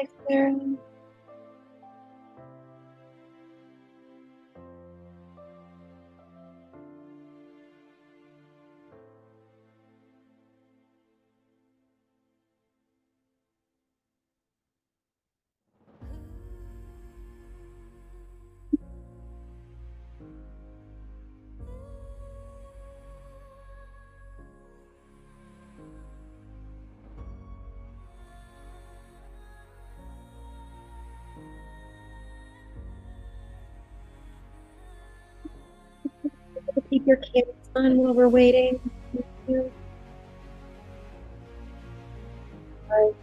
Exhale. Keep your candles on while we're waiting. Thank you. Right.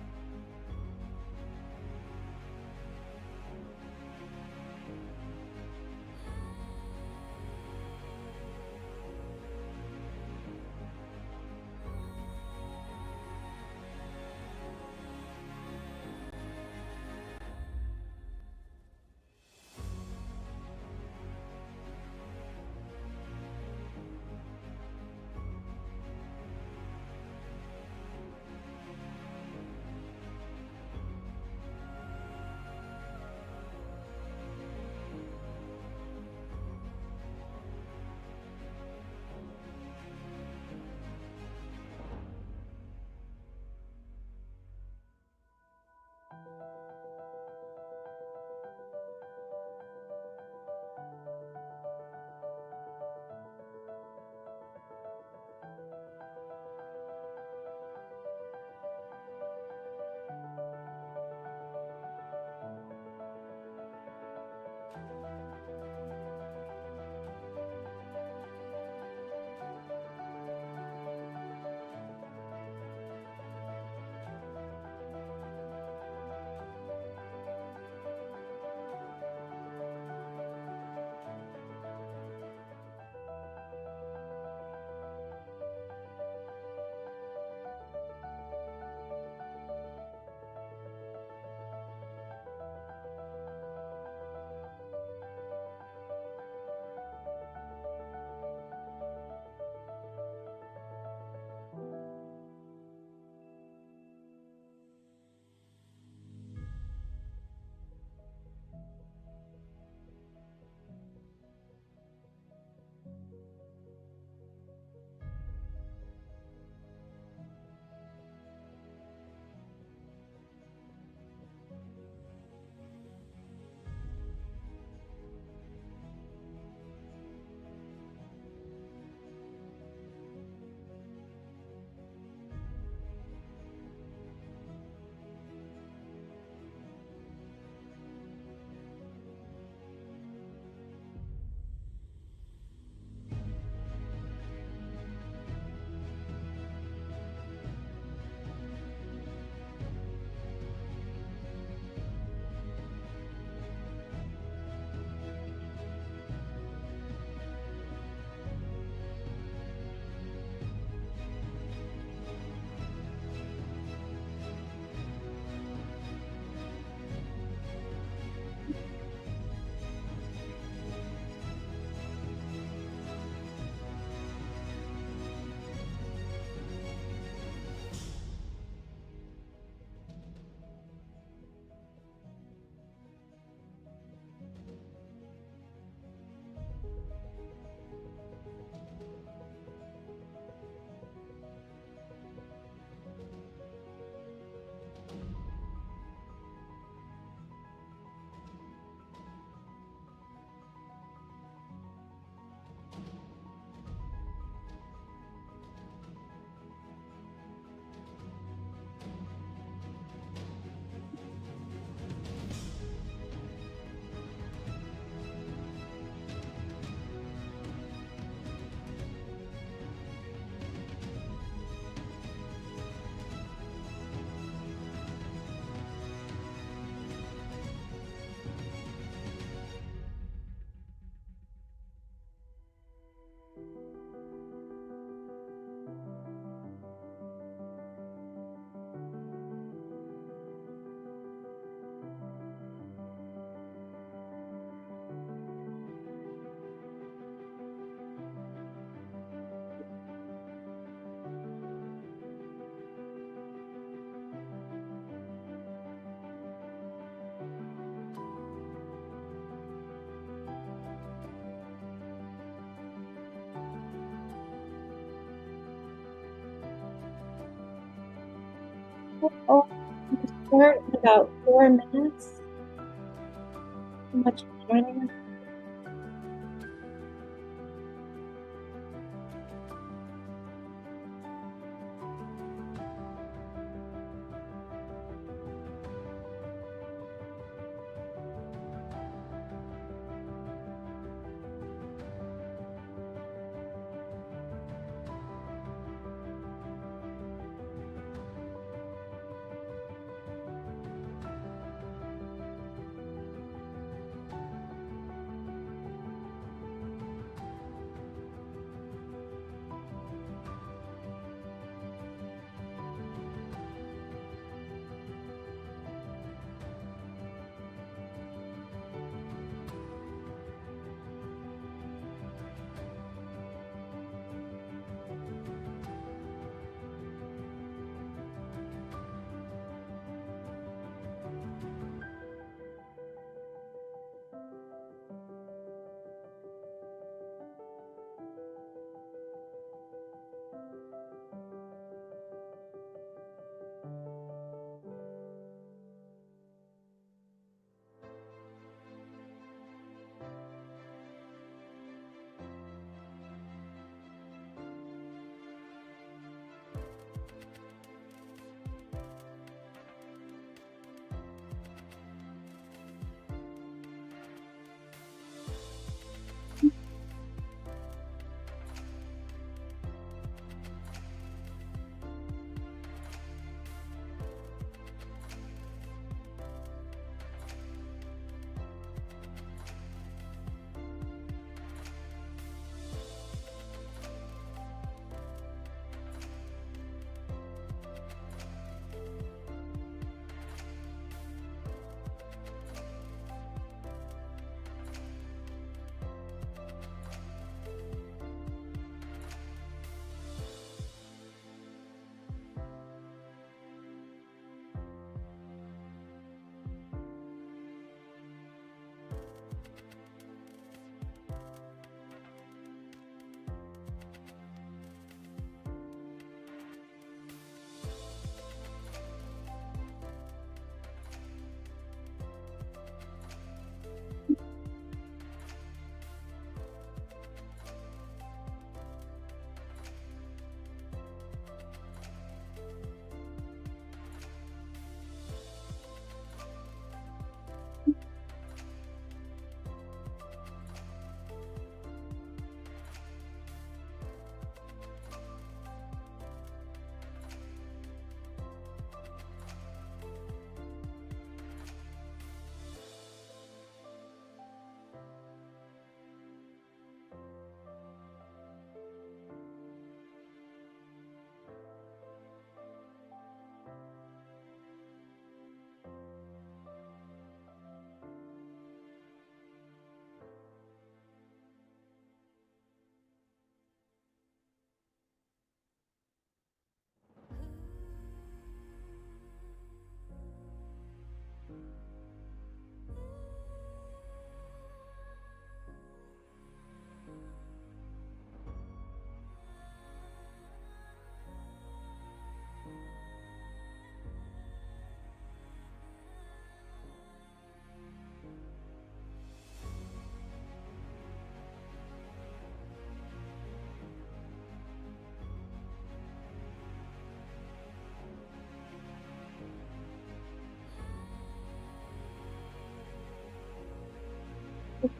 Oh, we'll start in about 4 minutes. So much for joining us.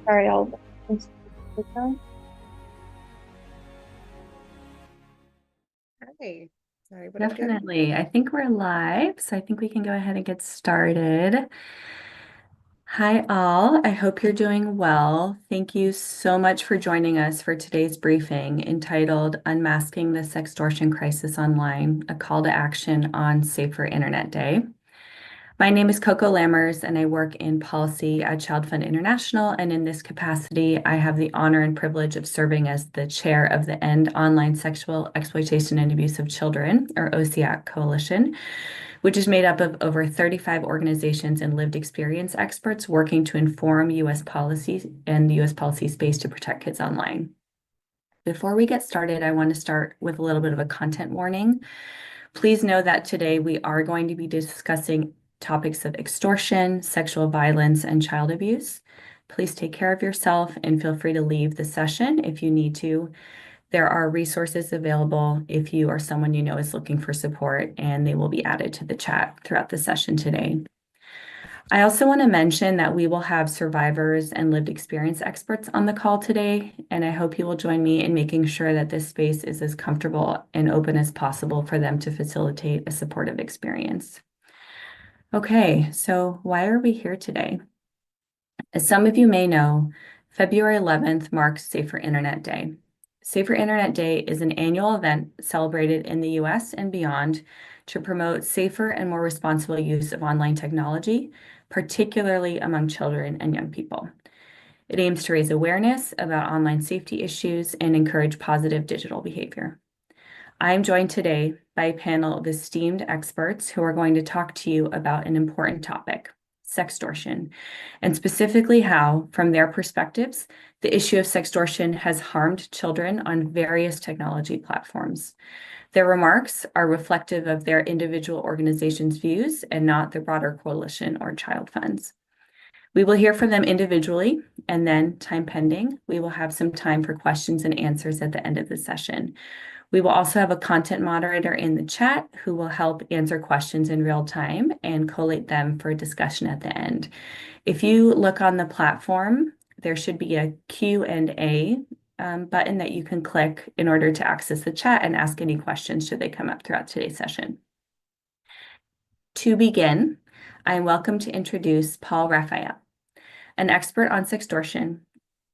Sorry, I'll. Hi. Sorry, what are we doing? Definitely. I think we're live, so I think we can go ahead and get started. Hi, all. I hope you're doing well. Thank you so much for joining us for today's briefing entitled Unmasking the Sextortion Crisis Online, a call to action on Safer Internet Day. My name is Coco Lammers, and I work in policy at Childfund International. And in this capacity, I have the honor and privilege of serving as the chair of the End Online Sexual Exploitation and Abuse of Children, or OSEAC Coalition, which is made up of over 35 organizations and lived experience experts working to inform U.S. policies and the U.S. policy space to protect kids online. Before we get started, I want to start with a little bit of a content warning. Please know that today we are going to be discussing topics of extortion, sexual violence, and child abuse. Please take care of yourself and feel free to leave the session if you need to. There are resources available if you or someone you know is looking for support, and they will be added to the chat throughout the session today. I also want to mention that we will have survivors and lived experience experts on the call today, and I hope you will join me in making sure that this space is as comfortable and open as possible for them to facilitate a supportive experience. Okay, so why are we here today? As some of you may know, February 11th marks Safer Internet Day. Safer Internet Day is an annual event celebrated in the US and beyond to promote safer and more responsible use of online technology, particularly among children and young people. It aims to raise awareness about online safety issues and encourage positive digital behavior. I am joined today by a panel of esteemed experts who are going to talk to you about an important topic, sextortion, and specifically how, from their perspectives, the issue of sextortion has harmed children on various technology platforms. Their remarks are reflective of their individual organizations' views and not the broader coalition or Childfund's. We will hear from them individually, and then, time pending, we will have some time for questions and answers at the end of the session. We will also have a content moderator in the chat who will help answer questions in real time and collate them for a discussion at the end. If you look on the platform, there should be a Q&A button that you can click in order to access the chat and ask any questions should they come up throughout today's session. To begin, I am welcome to introduce Paul Raphael, an expert on sextortion,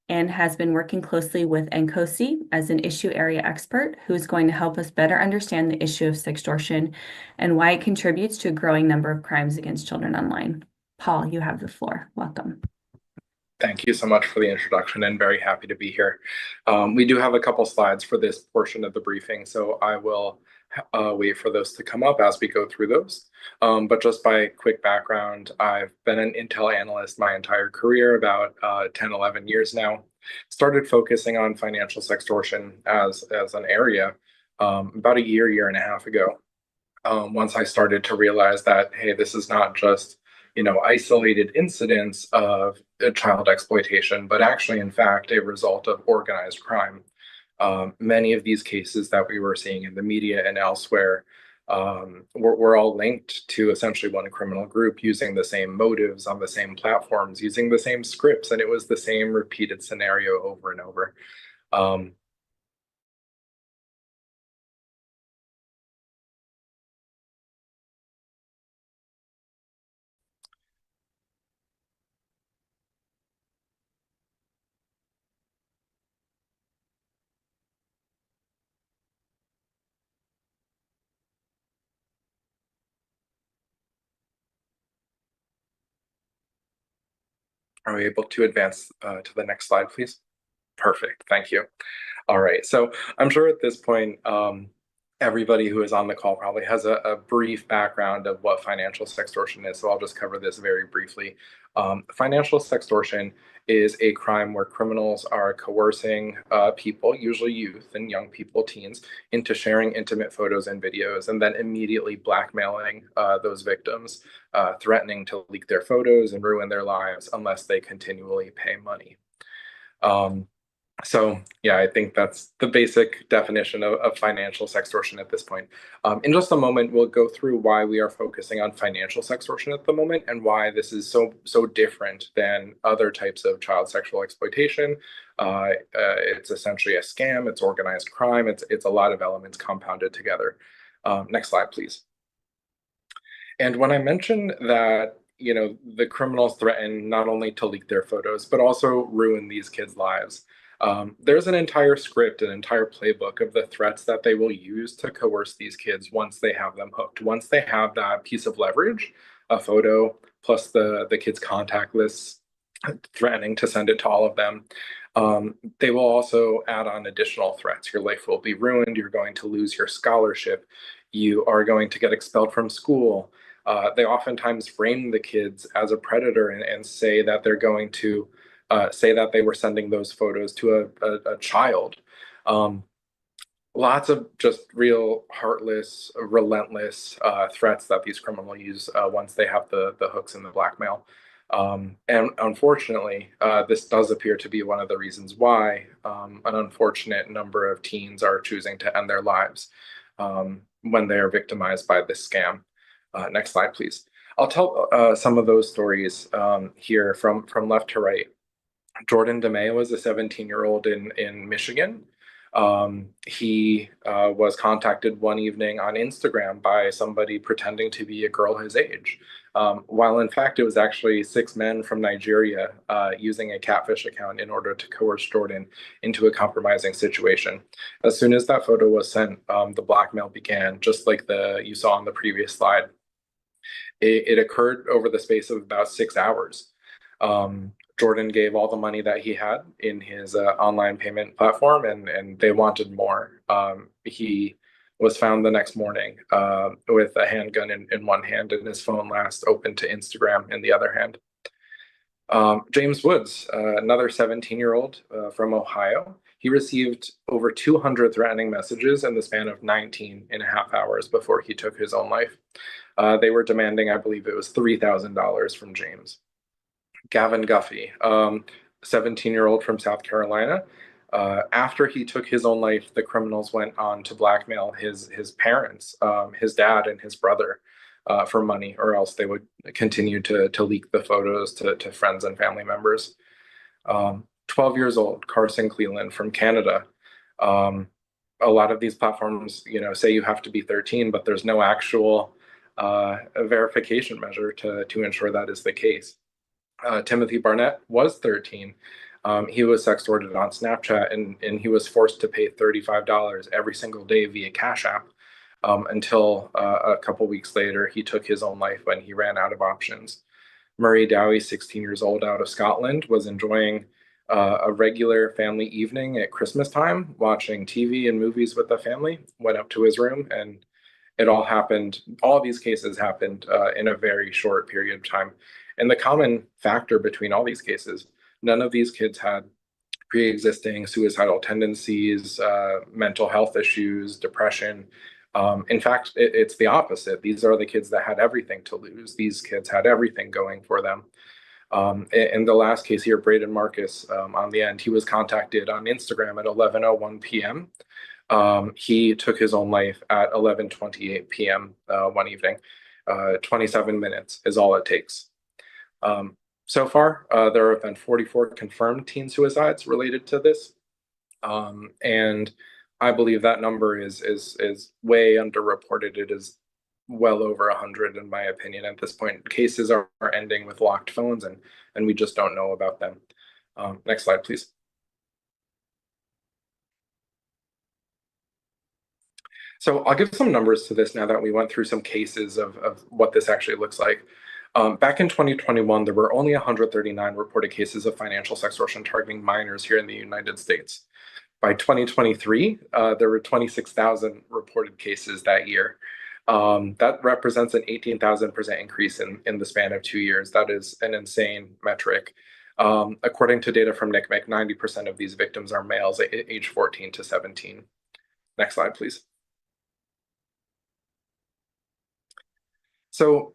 and has been working closely with NCOSE as an issue area expert who is going to help us better understand the issue of sextortion and why it contributes to a growing number of crimes against children online. Paul, you have the floor. Welcome. Thank you so much for the introduction, and very happy to be here. We do have a couple slides for this portion of the briefing, so I will wait for those to come up as we go through those. But just by quick background, I've been an Intel analyst my entire career, about 10, 11 years now. Started focusing on financial sextortion as an area about a year and a half ago. Once I started to realize that, hey, this is not just isolated incidents of child exploitation, but actually, in fact, a result of organized crime. Many of these cases that we were seeing in the media and elsewhere were all linked to essentially one criminal group using the same motives on the same platforms, using the same scripts, and it was the same repeated scenario over and over. Are we able to advance to the next slide, please? Perfect, thank you. All right, so I'm sure at this point, everybody who is on the call probably has a brief background of what financial sextortion is, so I'll just cover this very briefly. Financial sextortion is a crime where criminals are coercing people, usually youth and young people, teens, into sharing intimate photos and videos, and then immediately blackmailing those victims, threatening to leak their photos and ruin their lives unless they continually pay money. So yeah, I think that's the basic definition of financial sextortion at this point. In just a moment, we'll go through why we are focusing on financial sextortion at the moment and why this is so different than other types of child sexual exploitation. It's essentially a scam, it's organized crime, it's a lot of elements compounded together. Next slide, please. And when I mentioned that the criminals threaten not only to leak their photos, but also ruin these kids' lives. There's an entire script, an entire playbook of the threats that they will use to coerce these kids once they have them hooked. Once they have that piece of leverage, a photo plus the kids' contact lists, threatening to send it to all of them, they will also add on additional threats. Your life will be ruined. You're going to lose your scholarship. You are going to get expelled from school. They oftentimes frame the kids as a predator and say that they're going to say that they were sending those photos to a child. lots of just real heartless, relentless threats that these criminals use once they have the hooks and the blackmail. And unfortunately, this does appear to be one of the reasons why an unfortunate number of teens are choosing to end their lives when they are victimized by this scam. Next slide, please. I'll tell some of those stories here from left to right. Jordan DeMay was a 17-year-old in Michigan. He was contacted one evening on Instagram by somebody pretending to be a girl his age, while in fact it was actually 6 men from Nigeria using a catfish account in order to coerce Jordan into a compromising situation. As soon as that photo was sent, the blackmail began, just like you saw on the previous slide. It occurred over the space of about 6 hours. Jordan gave all the money that he had in his online payment platform, and they wanted more. He was found the next morning with a handgun in one hand and his phone last open to Instagram in the other hand. James Woods, another 17-year-old from Ohio, he received over 200 threatening messages in the span of 19 and a half hours before he took his own life. They were demanding, I believe it was $3,000 from James. Gavin Guffey, 17-year-old from South Carolina. After he took his own life, the criminals went on to blackmail his parents, his dad and his brother for money, or else they would continue to leak the photos to friends and family members. 12 years old, Carson Cleland from Canada. A lot of these platforms, say you have to be 13, but there's no actual verification measure to ensure that is the case. Timothy Barnett was 13. He was sextorted on Snapchat, and he was forced to pay $35 every single day via Cash App until a couple weeks later, he took his own life when he ran out of options. Murray Dowie, 16 years old, out of Scotland, was enjoying a regular family evening at Christmas time, watching TV and movies with the family, went up to his room, and it all happened. All of these cases happened in a very short period of time. And the common factor between all these cases, none of these kids had pre-existing suicidal tendencies, mental health issues, depression. In fact, it's the opposite. These are the kids that had everything to lose. These kids had everything going for them. In the last case here, Braden Marcus, on the end, he was contacted on Instagram at 11:01 p.m. He took his own life at 11:28 p.m. One evening. 27 minutes is all it takes. So far, there have been 44 confirmed teen suicides related to this, and I believe that number is way underreported. It is well over 100, in my opinion, at this point. Cases are ending with locked phones, and we just don't know about them. Next slide, please. So I'll give some numbers to this now that we went through some cases of what this actually looks like. Back in 2021, there were only 139 reported cases of financial sextortion targeting minors here in the United States. By 2023, there were 26,000 reported cases that year. That represents an 18,000% increase in the span of 2 years. That is an insane metric. According to data from NCMEC, 90% of these victims are males age 14 to 17. Next slide, please. So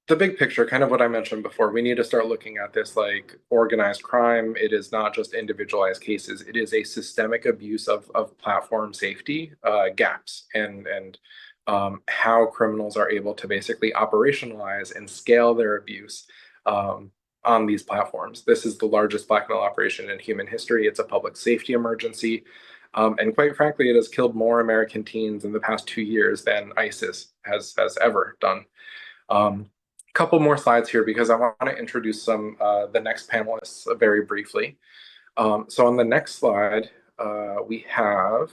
the big picture, kind of what I mentioned before, we need to start looking at this like organized crime. It is not just individualized cases. It is a systemic abuse of platform safety gaps and how criminals are able to basically operationalize and scale their abuse on these platforms. This is the largest blackmail operation in human history. It's a public safety emergency. And quite frankly, it has killed more American teens in the past 2 years than ISIS has ever done. Couple more slides here because I want to introduce the next panelists very briefly. So on the next slide, we have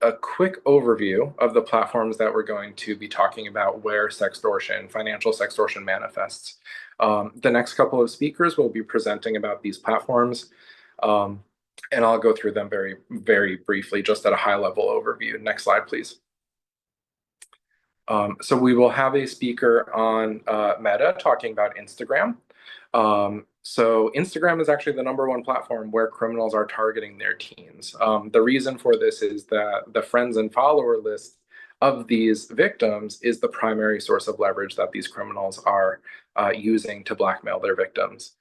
a quick overview of the platforms that we're going to be talking about where sextortion, financial sextortion manifests. The next couple of speakers will be presenting about these platforms, and I'll go through them very, very briefly, just at a high level overview. Next slide, please. So we will have a speaker on Meta talking about Instagram. So Instagram is actually the #1 platform where criminals are targeting their teens. The reason for this is that the friends and follower list of these victims is the primary source of leverage that these criminals are using to blackmail their victims.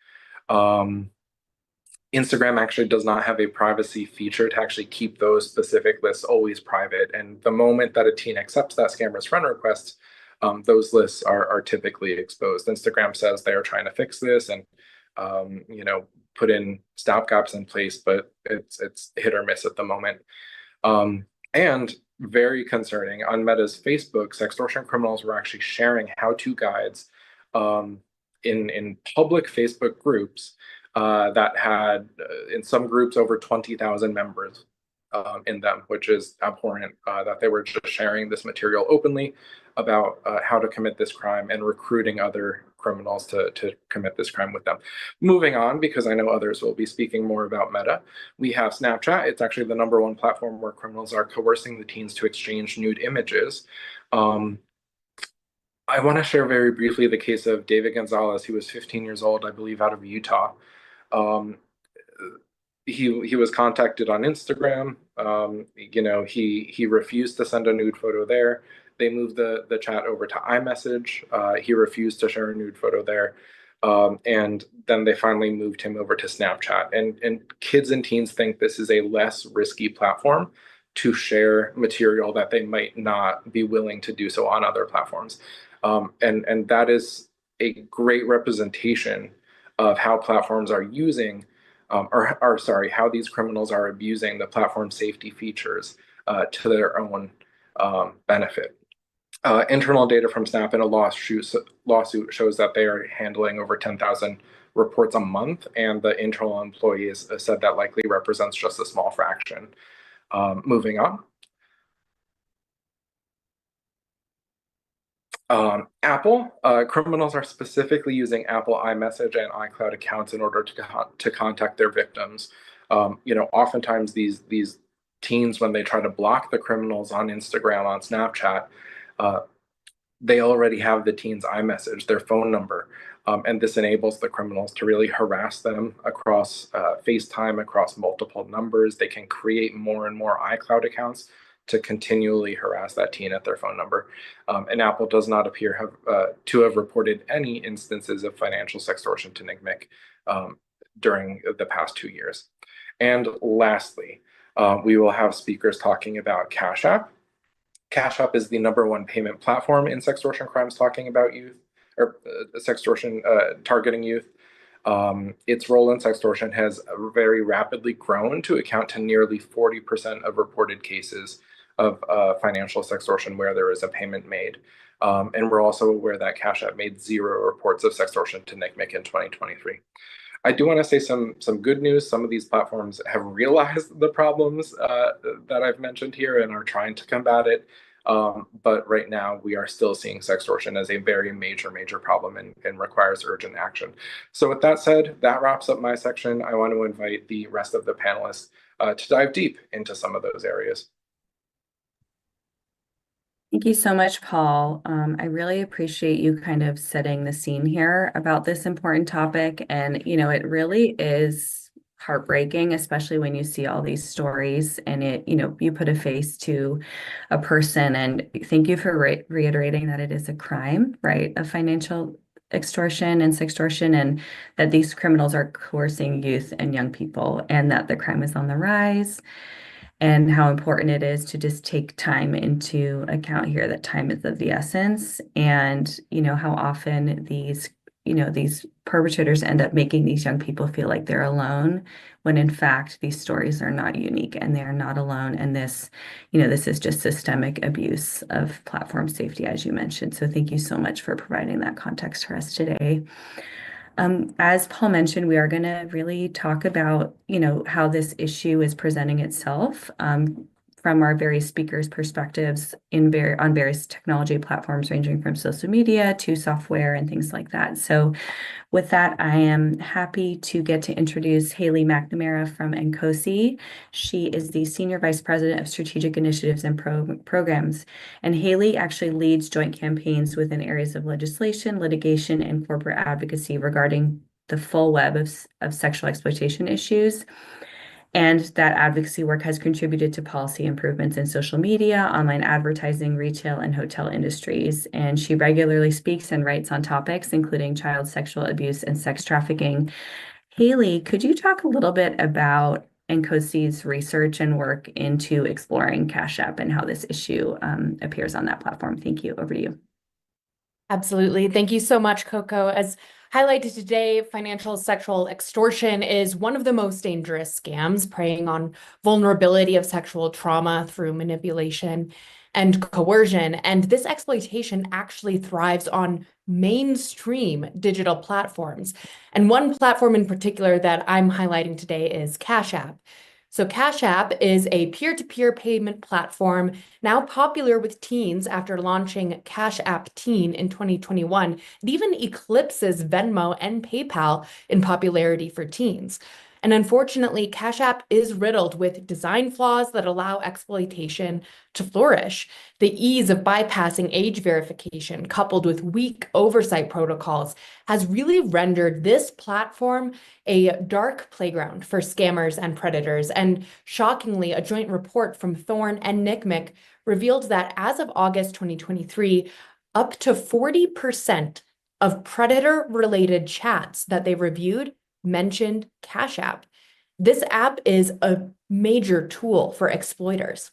Instagram actually does not have a privacy feature to actually keep those specific lists always private. And the moment that a teen accepts that scammer's friend request, those lists are typically exposed. Instagram says they are trying to fix this and put in stopgaps in place, but it's hit or miss at the moment. And very concerning, on Meta's Facebook, sextortion criminals were actually sharing how-to guides in public Facebook groups that had, in some groups, over 20,000 members in them, which is abhorrent that they were just sharing this material openly about how to commit this crime and recruiting other criminals to commit this crime with them. Moving on, because I know others will be speaking more about Meta, we have Snapchat. It's actually the #1 platform where criminals are coercing the teens to exchange nude images. I want to share very briefly the case of David Gonzalez. He was 15 years old, I believe, out of Utah. He was contacted on Instagram. He refused to send a nude photo there. They moved the chat over to iMessage. He refused to share a nude photo there. And then they finally moved him over to Snapchat. And kids and teens think this is a less risky platform to share material that they might not be willing to do so on other platforms. And that is a great representation of how platforms are using, how these criminals are abusing the platform safety features to their own benefit. Internal data from Snap in a lawsuit shows that they are handling over 10,000 reports a month, and the internal employees said that likely represents just a small fraction. Moving on. Apple, criminals are specifically using Apple iMessage and iCloud accounts in order to contact their victims. Oftentimes these teens, when they try to block the criminals on Instagram, on Snapchat, they already have the teen's iMessage, their phone number. And this enables the criminals to really harass them across FaceTime, across multiple numbers. They can create more and more iCloud accounts to continually harass that teen at their phone number. And Apple does not appear to have reported any instances of financial sextortion to NCMEC during the past 2 years. And lastly, we will have speakers talking about Cash App. Cash App is the #1 payment platform in sextortion crimes talking about youth, or sextortion targeting youth. Its role in sextortion has very rapidly grown to account to nearly 40% of reported cases of financial sextortion where there is a payment made. And we're also aware that Cash App made 0 reports of sextortion to NCMEC in 2023. I do want to say some good news. Some of these platforms have realized the problems that I've mentioned here and are trying to combat it. But right now, we are still seeing sextortion as a very major problem and requires urgent action. So with that said, that wraps up my section. I want to invite the rest of the panelists to dive deep into some of those areas. Thank you so much, Paul. I really appreciate you kind of setting the scene here about this important topic. And, it really is heartbreaking, especially when you see all these stories and you put a face to a person. And thank you for reiterating that it is a crime, right, of financial extortion and sextortion, and that these criminals are coercing youth and young people, and that the crime is on the rise. And how important it is to just take time into account here, that time is of the essence. And, how often these perpetrators end up making these young people feel like they're alone, when in fact, these stories are not unique and they are not alone. And this is just systemic abuse of platform safety, as you mentioned. So thank you so much for providing that context for us today. As Paul mentioned, we are going to really talk about, how this issue is presenting itself from our various speakers' perspectives on various technology platforms, ranging from social media to software and things like that. So with that, I am happy to get to introduce Haley McNamara from NCOSE. She is the Senior Vice President of Strategic Initiatives and Programs. And Haley actually leads joint campaigns within areas of legislation, litigation, and corporate advocacy regarding the full web of sexual exploitation issues. And that advocacy work has contributed to policy improvements in social media, online advertising, retail, and hotel industries. And she regularly speaks and writes on topics including child sexual abuse and sex trafficking. Haley, could you talk a little bit about NCOSE's research and work into exploring Cash App and how this issue appears on that platform? Thank you. Over to you. Absolutely. Thank you so much, Coco. As highlighted today, financial sexual extortion is one of the most dangerous scams, preying on vulnerability of sexual trauma through manipulation and coercion. And this exploitation actually thrives on mainstream digital platforms. And one platform in particular that I'm highlighting today is Cash App. So Cash App is a peer-to-peer payment platform now popular with teens after launching Cash App Teen in 2021. It even eclipses Venmo and PayPal in popularity for teens. And unfortunately, Cash App is riddled with design flaws that allow exploitation to flourish. The ease of bypassing age verification, coupled with weak oversight protocols, has really rendered this platform a dark playground for scammers and predators. And shockingly, a joint report from Thorn and NCMEC revealed that as of August 2023, up to 40% of predator-related chats that they reviewed mentioned Cash App. This app is a major tool for exploiters.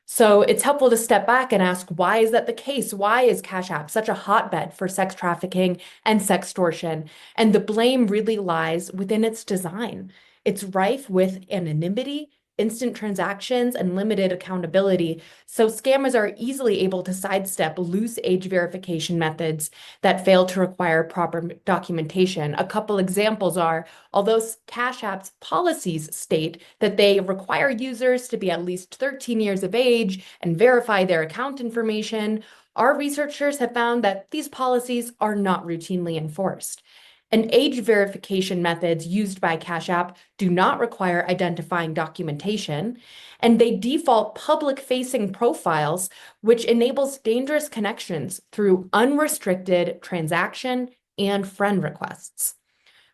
So it's helpful to step back and ask, why is that the case? Why is Cash App such a hotbed for sex trafficking and sextortion? And the blame really lies within its design. It's rife with anonymity, instant transactions, and limited accountability. So scammers are easily able to sidestep loose age verification methods that fail to require proper documentation. A couple examples are, although Cash App's policies state that they require users to be at least 13 years of age and verify their account information, our researchers have found that these policies are not routinely enforced. And age verification methods used by Cash App do not require identifying documentation, and they default public-facing profiles, which enables dangerous connections through unrestricted transaction and friend requests.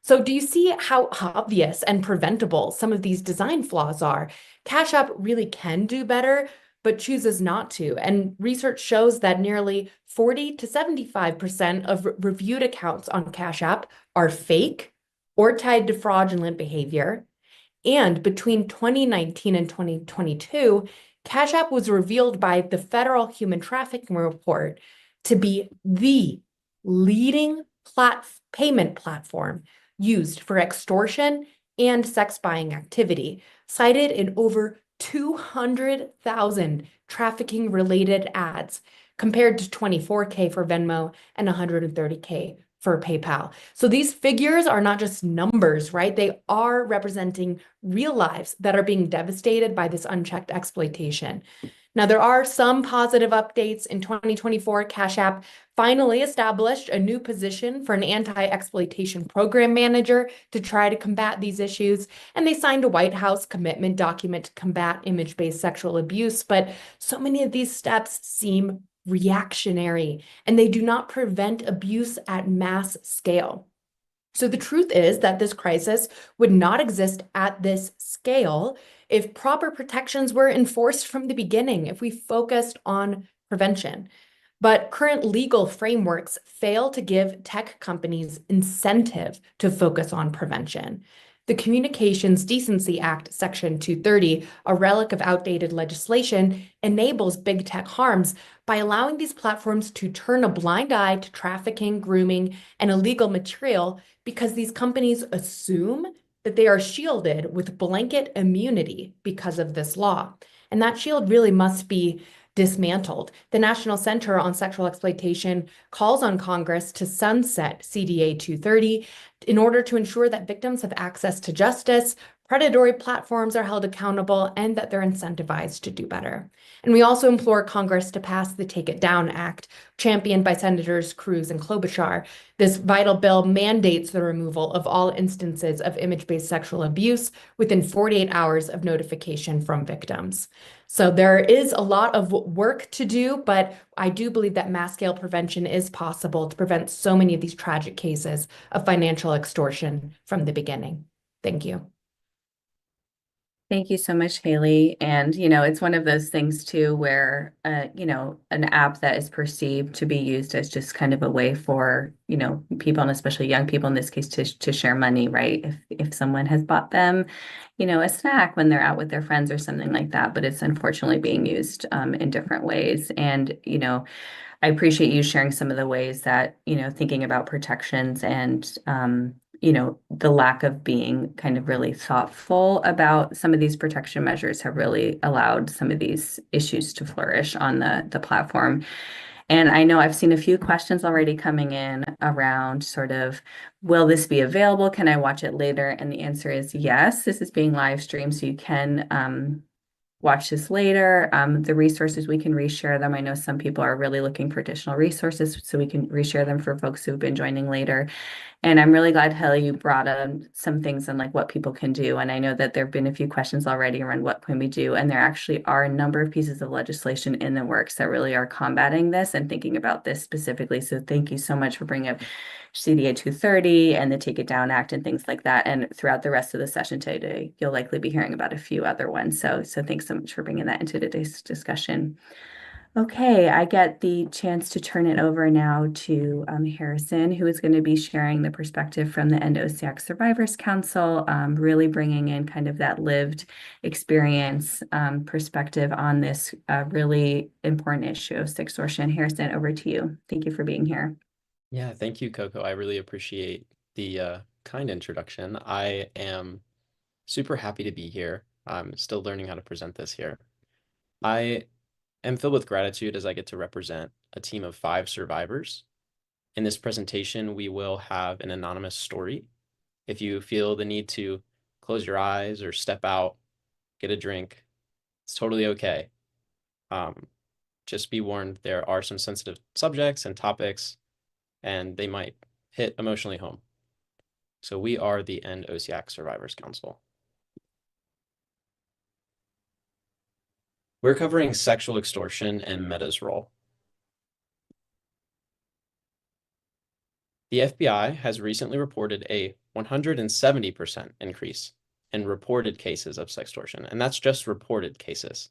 So do you see how obvious and preventable some of these design flaws are? Cash App really can do better, but chooses not to. And research shows that nearly 40 to 75% of reviewed accounts on Cash App are fake or tied to fraudulent behavior. And between 2019 and 2022, Cash App was revealed by the Federal Human Trafficking Report to be the leading payment platform used for extortion and sex buying activity, cited in over 200,000 trafficking-related ads, compared to 24K for Venmo and 130K for PayPal. So these figures are not just numbers, right? They are representing real lives that are being devastated by this unchecked exploitation. Now, there are some positive updates. In 2024, Cash App finally established a new position for an anti-exploitation program manager to try to combat these issues. And they signed a White House commitment document to combat image-based sexual abuse. But so many of these steps seem reactionary, and they do not prevent abuse at mass scale. So the truth is that this crisis would not exist at this scale if proper protections were enforced from the beginning, if we focused on prevention. But current legal frameworks fail to give tech companies incentive to focus on prevention. The Communications Decency Act, Section 230, a relic of outdated legislation, enables big tech harms by allowing these platforms to turn a blind eye to trafficking, grooming, and illegal material because these companies assume that they are shielded with blanket immunity because of this law. And that shield really must be dismantled. The National Center on Sexual Exploitation calls on Congress to sunset CDA 230 in order to ensure that victims have access to justice, predatory platforms are held accountable, and that they're incentivized to do better. And we also implore Congress to pass the Take It Down Act, championed by Senators Cruz and Klobuchar. This vital bill mandates the removal of all instances of image-based sexual abuse within 48 hours of notification from victims. So there is a lot of work to do, but I do believe that mass-scale prevention is possible to prevent so many of these tragic cases of financial extortion from the beginning. Thank you. Thank you so much, Haley. And, it's one of those things too, where, an app that is perceived to be used as just kind of a way for, people, and especially young people in this case, to share money, right? If someone has bought them, a snack when they're out with their friends or something like that, but it's unfortunately being used in different ways. And, I appreciate you sharing some of the ways that, thinking about protections and, the lack of being kind of really thoughtful about some of these protection measures have really allowed some of these issues to flourish on the platform. And I know I've seen a few questions already coming in around sort of, will this be available? Can I watch it later? And the answer is yes, this is being live streamed, so you can watch this later. The resources, we can reshare them. I know some people are really looking for additional resources, so we can reshare them for folks who've been joining later. And I'm really glad, Haley, you brought some things on like what people can do. And I know that there have been a few questions already around what can we do. And there actually are a number of pieces of legislation in the works that really are combating this and thinking about this specifically. So thank you so much for bringing up CDA 230 and the Take It Down Act and things like that. And throughout the rest of the session today, you'll likely be hearing about a few other ones. So thanks so much for bringing that into today's discussion. Okay, I get the chance to turn it over now to Harrison, who is going to be sharing the perspective from the End OSEAC Survivors Council, really bringing in kind of that lived experience perspective on this really important issue of sextortion. Harrison, over to you. Thank you for being here. Yeah, thank you, Coco. I really appreciate the kind introduction. I am super happy to be here. I'm still learning how to present this here. I am filled with gratitude as I get to represent a team of 5 survivors. In this presentation, we will have an anonymous story. If you feel the need to close your eyes or step out, get a drink, it's totally okay. Just be warned, there are some sensitive subjects and topics, and they might hit emotionally home. So we are the End OSEAC Survivors Council. We're covering sexual extortion and Meta's role. The FBI has recently reported a 170% increase in reported cases of sextortion, and that's just reported cases.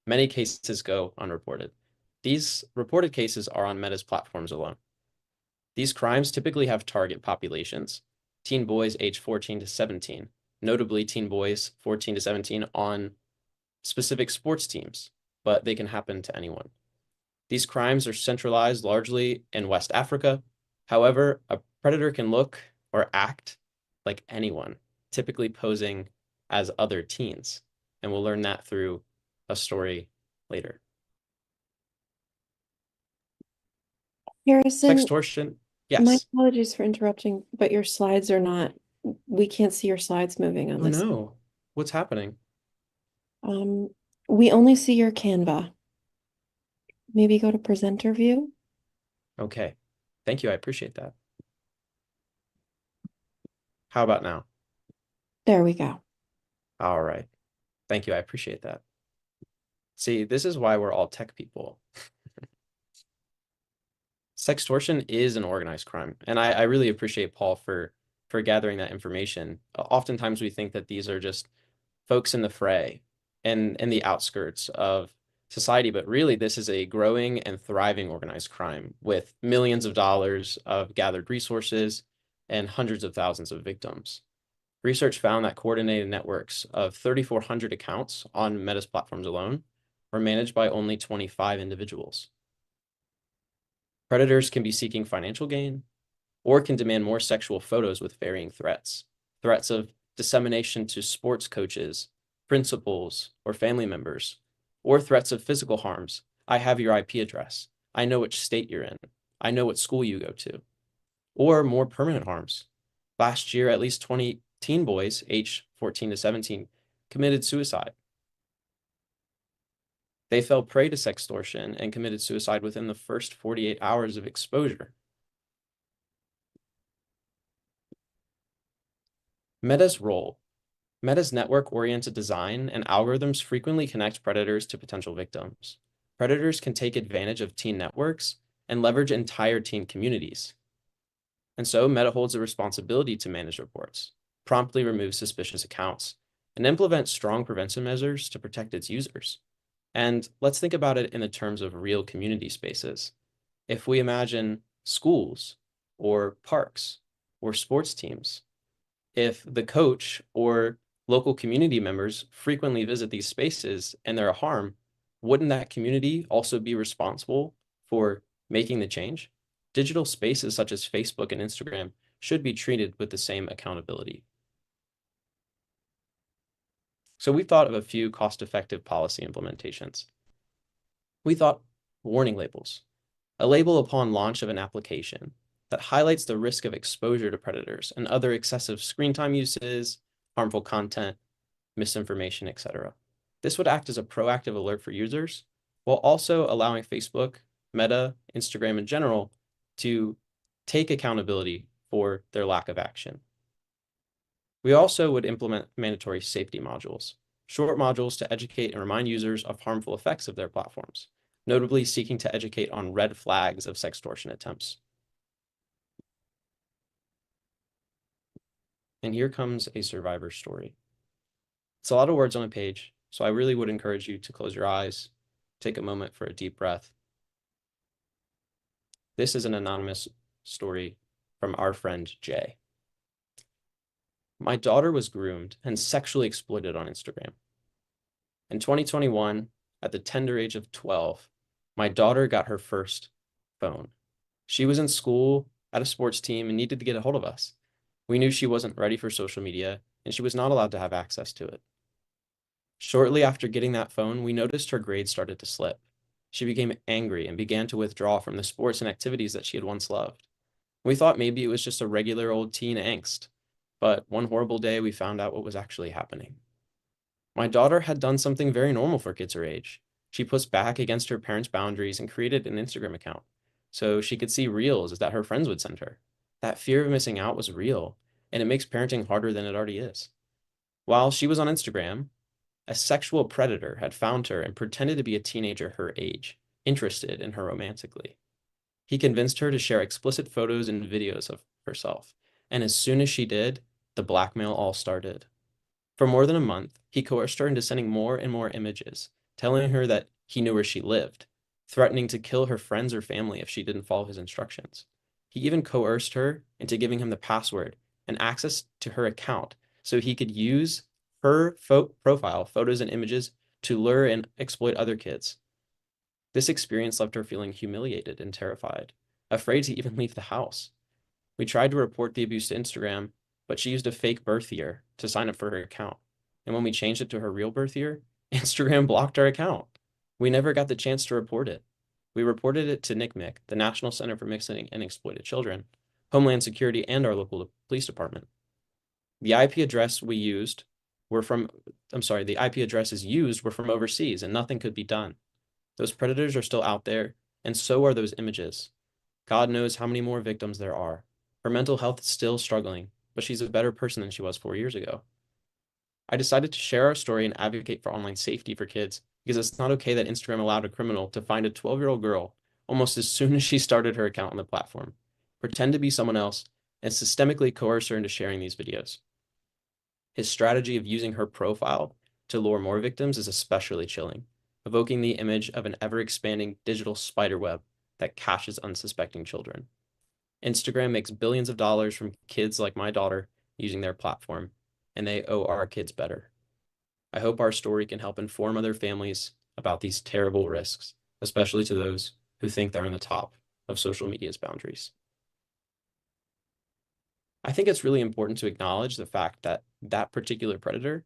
Many cases go unreported. These reported cases are on Meta's platforms alone. These crimes typically have target populations, teen boys aged 14 to 17, notably teen boys 14 to 17 on specific sports teams, but they can happen to anyone. These crimes are centralized largely in West Africa. However, a predator can look or act like anyone, typically posing as other teens. And we'll learn that through a story later. Harrison, Sextortion, my yes. apologies for interrupting, but your slides are not, we can't see your slides moving on Oh this. no, what's happening? We only see your Canva. Maybe go to presenter view. Okay, thank you, I appreciate that. How about now? There we go. All right, thank you, I appreciate that. See, this is why we're all tech people. Sextortion is an organized crime, and I really appreciate Paul for gathering that information. Oftentimes we think that these are just folks in the fray and in the outskirts of society, but really this is a growing and thriving organized crime with millions of dollars of gathered resources and hundreds of thousands of victims. Research found that coordinated networks of 3,400 accounts on Meta's platforms alone were managed by only 25 individuals. Predators can be seeking financial gain or can demand more sexual photos with varying threats. Threats of dissemination to sports coaches, principals, or family members, or threats of physical harms. I have your IP address. I know which state you're in. I know what school you go to. Or more permanent harms. Last year, at least 20 teen boys aged 14 to 17 committed suicide. They fell prey to sextortion and committed suicide within the first 48 hours of exposure. Meta's role. Meta's network-oriented design and algorithms frequently connect predators to potential victims. Predators can take advantage of teen networks and leverage entire teen communities. And so Meta holds a responsibility to manage reports, promptly remove suspicious accounts, and implement strong prevention measures to protect its users. And let's think about it in the terms of real community spaces. If we imagine schools or parks or sports teams, if the coach or local community members frequently visit these spaces and they're a harm, wouldn't that community also be responsible for making the change? Digital spaces such as Facebook and Instagram should be treated with the same accountability. So we thought of a few cost-effective policy implementations. We thought warning labels, a label upon launch of an application that highlights the risk of exposure to predators and other excessive screen time uses, harmful content, misinformation, etc. This would act as a proactive alert for users, while also allowing Facebook, Meta, Instagram in general to take accountability for their lack of action. We also would implement mandatory safety modules, short modules to educate and remind users of harmful effects of their platforms, notably seeking to educate on red flags of sextortion attempts. And here comes a survivor story. It's a lot of words on a page, so I really would encourage you to close your eyes, take a moment for a deep breath. This is an anonymous story from our friend Jay. My daughter was groomed and sexually exploited on Instagram. In 2021, at the tender age of 12, my daughter got her first phone. She was in school at a sports team and needed to get a hold of us. We knew she wasn't ready for social media and she was not allowed to have access to it. Shortly after getting that phone, we noticed her grades started to slip. She became angry and began to withdraw from the sports and activities that she had once loved. We thought maybe it was just a regular old teen angst, but one horrible day we found out what was actually happening. My daughter had done something very normal for kids her age. She pushed back against her parents' boundaries and created an Instagram account so she could see reels that her friends would send her. That fear of missing out was real, and it makes parenting harder than it already is. While she was on Instagram, a sexual predator had found her and pretended to be a teenager her age, interested in her romantically. He convinced her to share explicit photos and videos of herself, and as soon as she did, the blackmail all started. For more than a month, he coerced her into sending more and more images, telling her that he knew where she lived, threatening to kill her friends or family if she didn't follow his instructions. He even coerced her into giving him the password and access to her account so he could use her profile, photos, and images to lure and exploit other kids. This experience left her feeling humiliated and terrified, afraid to even leave the house. We tried to report the abuse to Instagram, but she used a fake birth year to sign up for her account. And when we changed it to her real birth year, Instagram blocked our account. We never got the chance to report it. We reported it to NCMEC, the National Center for Missing and Exploited Children, Homeland Security, and our local police department. The IP addresses used were from overseas, and nothing could be done. Those predators are still out there, and so are those images. God knows how many more victims there are. Her mental health is still struggling, but she's a better person than she was 4 years ago. I decided to share our story and advocate for online safety for kids because it's not okay that Instagram allowed a criminal to find a 12-year-old girl almost as soon as she started her account on the platform, pretend to be someone else, and systemically coerce her into sharing these videos. His strategy of using her profile to lure more victims is especially chilling, evoking the image of an ever-expanding digital spiderweb that caches unsuspecting children. Instagram makes billions of dollars from kids like my daughter using their platform, and they owe our kids better. I hope our story can help inform other families about these terrible risks, especially to those who think they're on the top of social media's boundaries. I think it's really important to acknowledge the fact that that particular predator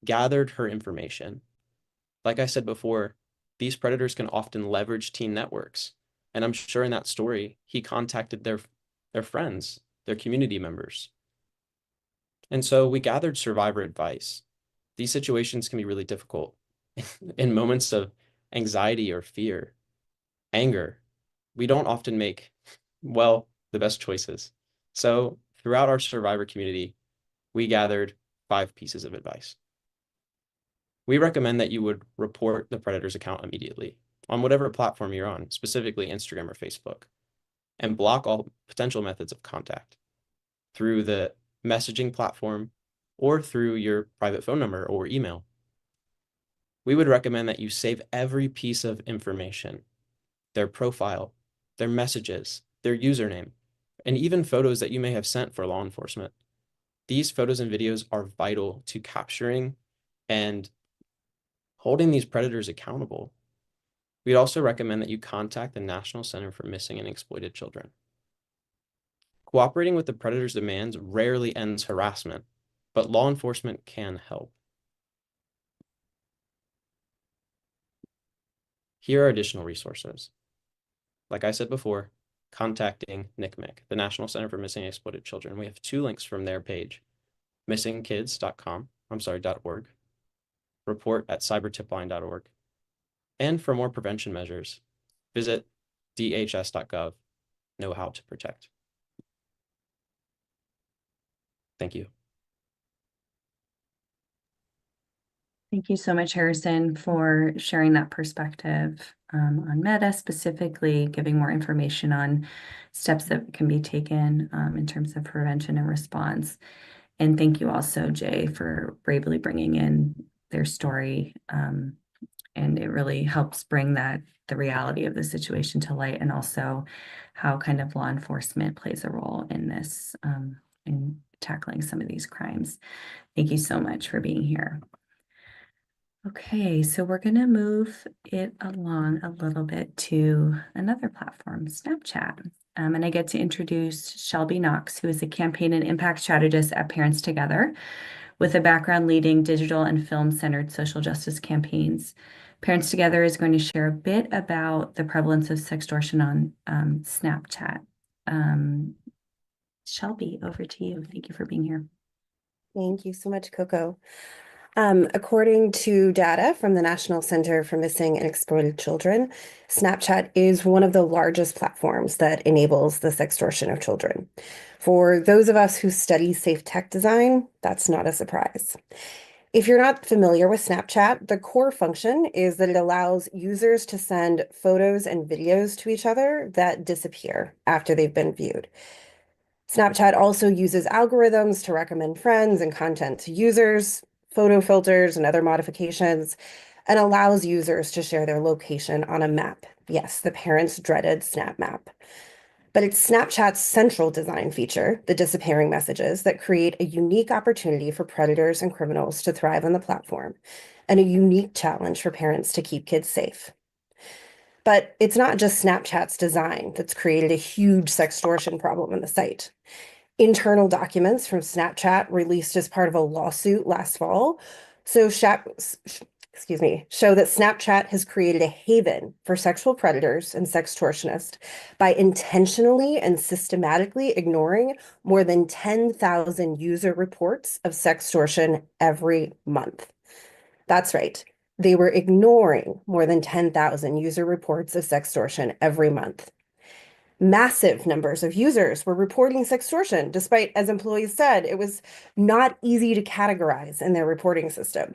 gathered her information. Like I said before, these predators can often leverage teen networks. And I'm sure in that story, he contacted their friends, their community members. And so we gathered survivor advice. These situations can be really difficult. In moments of anxiety or fear, anger, we don't often make, well, the best choices. So throughout our survivor community, we gathered 5 pieces of advice. We recommend that you would report the predator's account immediately on whatever platform you're on, specifically Instagram or Facebook, and block all potential methods of contact through the messaging platform or through your private phone number or email. We would recommend that you save every piece of information, their profile, their messages, their username, and even photos that you may have sent for law enforcement. These photos and videos are vital to capturing and holding these predators accountable. We'd also recommend that you contact the National Center for Missing and Exploited Children. Cooperating with the predator's demands rarely ends harassment, but law enforcement can help. Here are additional resources. Like I said before, contacting NCMEC, the National Center for Missing and Exploited Children. We have 2 links from their page, missingkids.org, report@cybertipline.org. And for more prevention measures, visit dhs.gov, know how to protect. Thank you. Thank you so much, Harrison, for sharing that perspective on Meta, specifically giving more information on steps that can be taken in terms of prevention and response. And thank you also, Jay, for bravely bringing in their story. And it really helps bring the reality of the situation to light, and also how kind of law enforcement plays a role in this, in tackling some of these crimes. Thank you so much for being here. Okay, so we're going to move it along a little bit to another platform, Snapchat. And I get to introduce Shelby Knox, who is a campaign and impact strategist at Parents Together, with a background leading digital and film-centered social justice campaigns. Parents Together is going to share a bit about the prevalence of sextortion on Snapchat. Shelby, over to you. Thank you for being here. Thank you so much, Coco. According to data from the National Center for Missing and Exploited Children, Snapchat is one of the largest platforms that enables the sextortion of children. For those of us who study safe tech design, that's not a surprise. If you're not familiar with Snapchat, the core function is that it allows users to send photos and videos to each other that disappear after they've been viewed. Snapchat also uses algorithms to recommend friends and content to users, photo filters and other modifications, and allows users to share their location on a map. Yes, the parents' dreaded Snap Map. But it's Snapchat's central design feature, the disappearing messages, that create a unique opportunity for predators and criminals to thrive on the platform, and a unique challenge for parents to keep kids safe. But it's not just Snapchat's design that's created a huge sextortion problem on the site. Internal documents from Snapchat released as part of a lawsuit last fall show that Snapchat has created a haven for sexual predators and sextortionists by intentionally and systematically ignoring more than 10,000 user reports of sextortion every month. That's right. They were ignoring more than 10,000 user reports of sextortion every month. Massive numbers of users were reporting sextortion, despite, as employees said, it was not easy to categorize in their reporting system.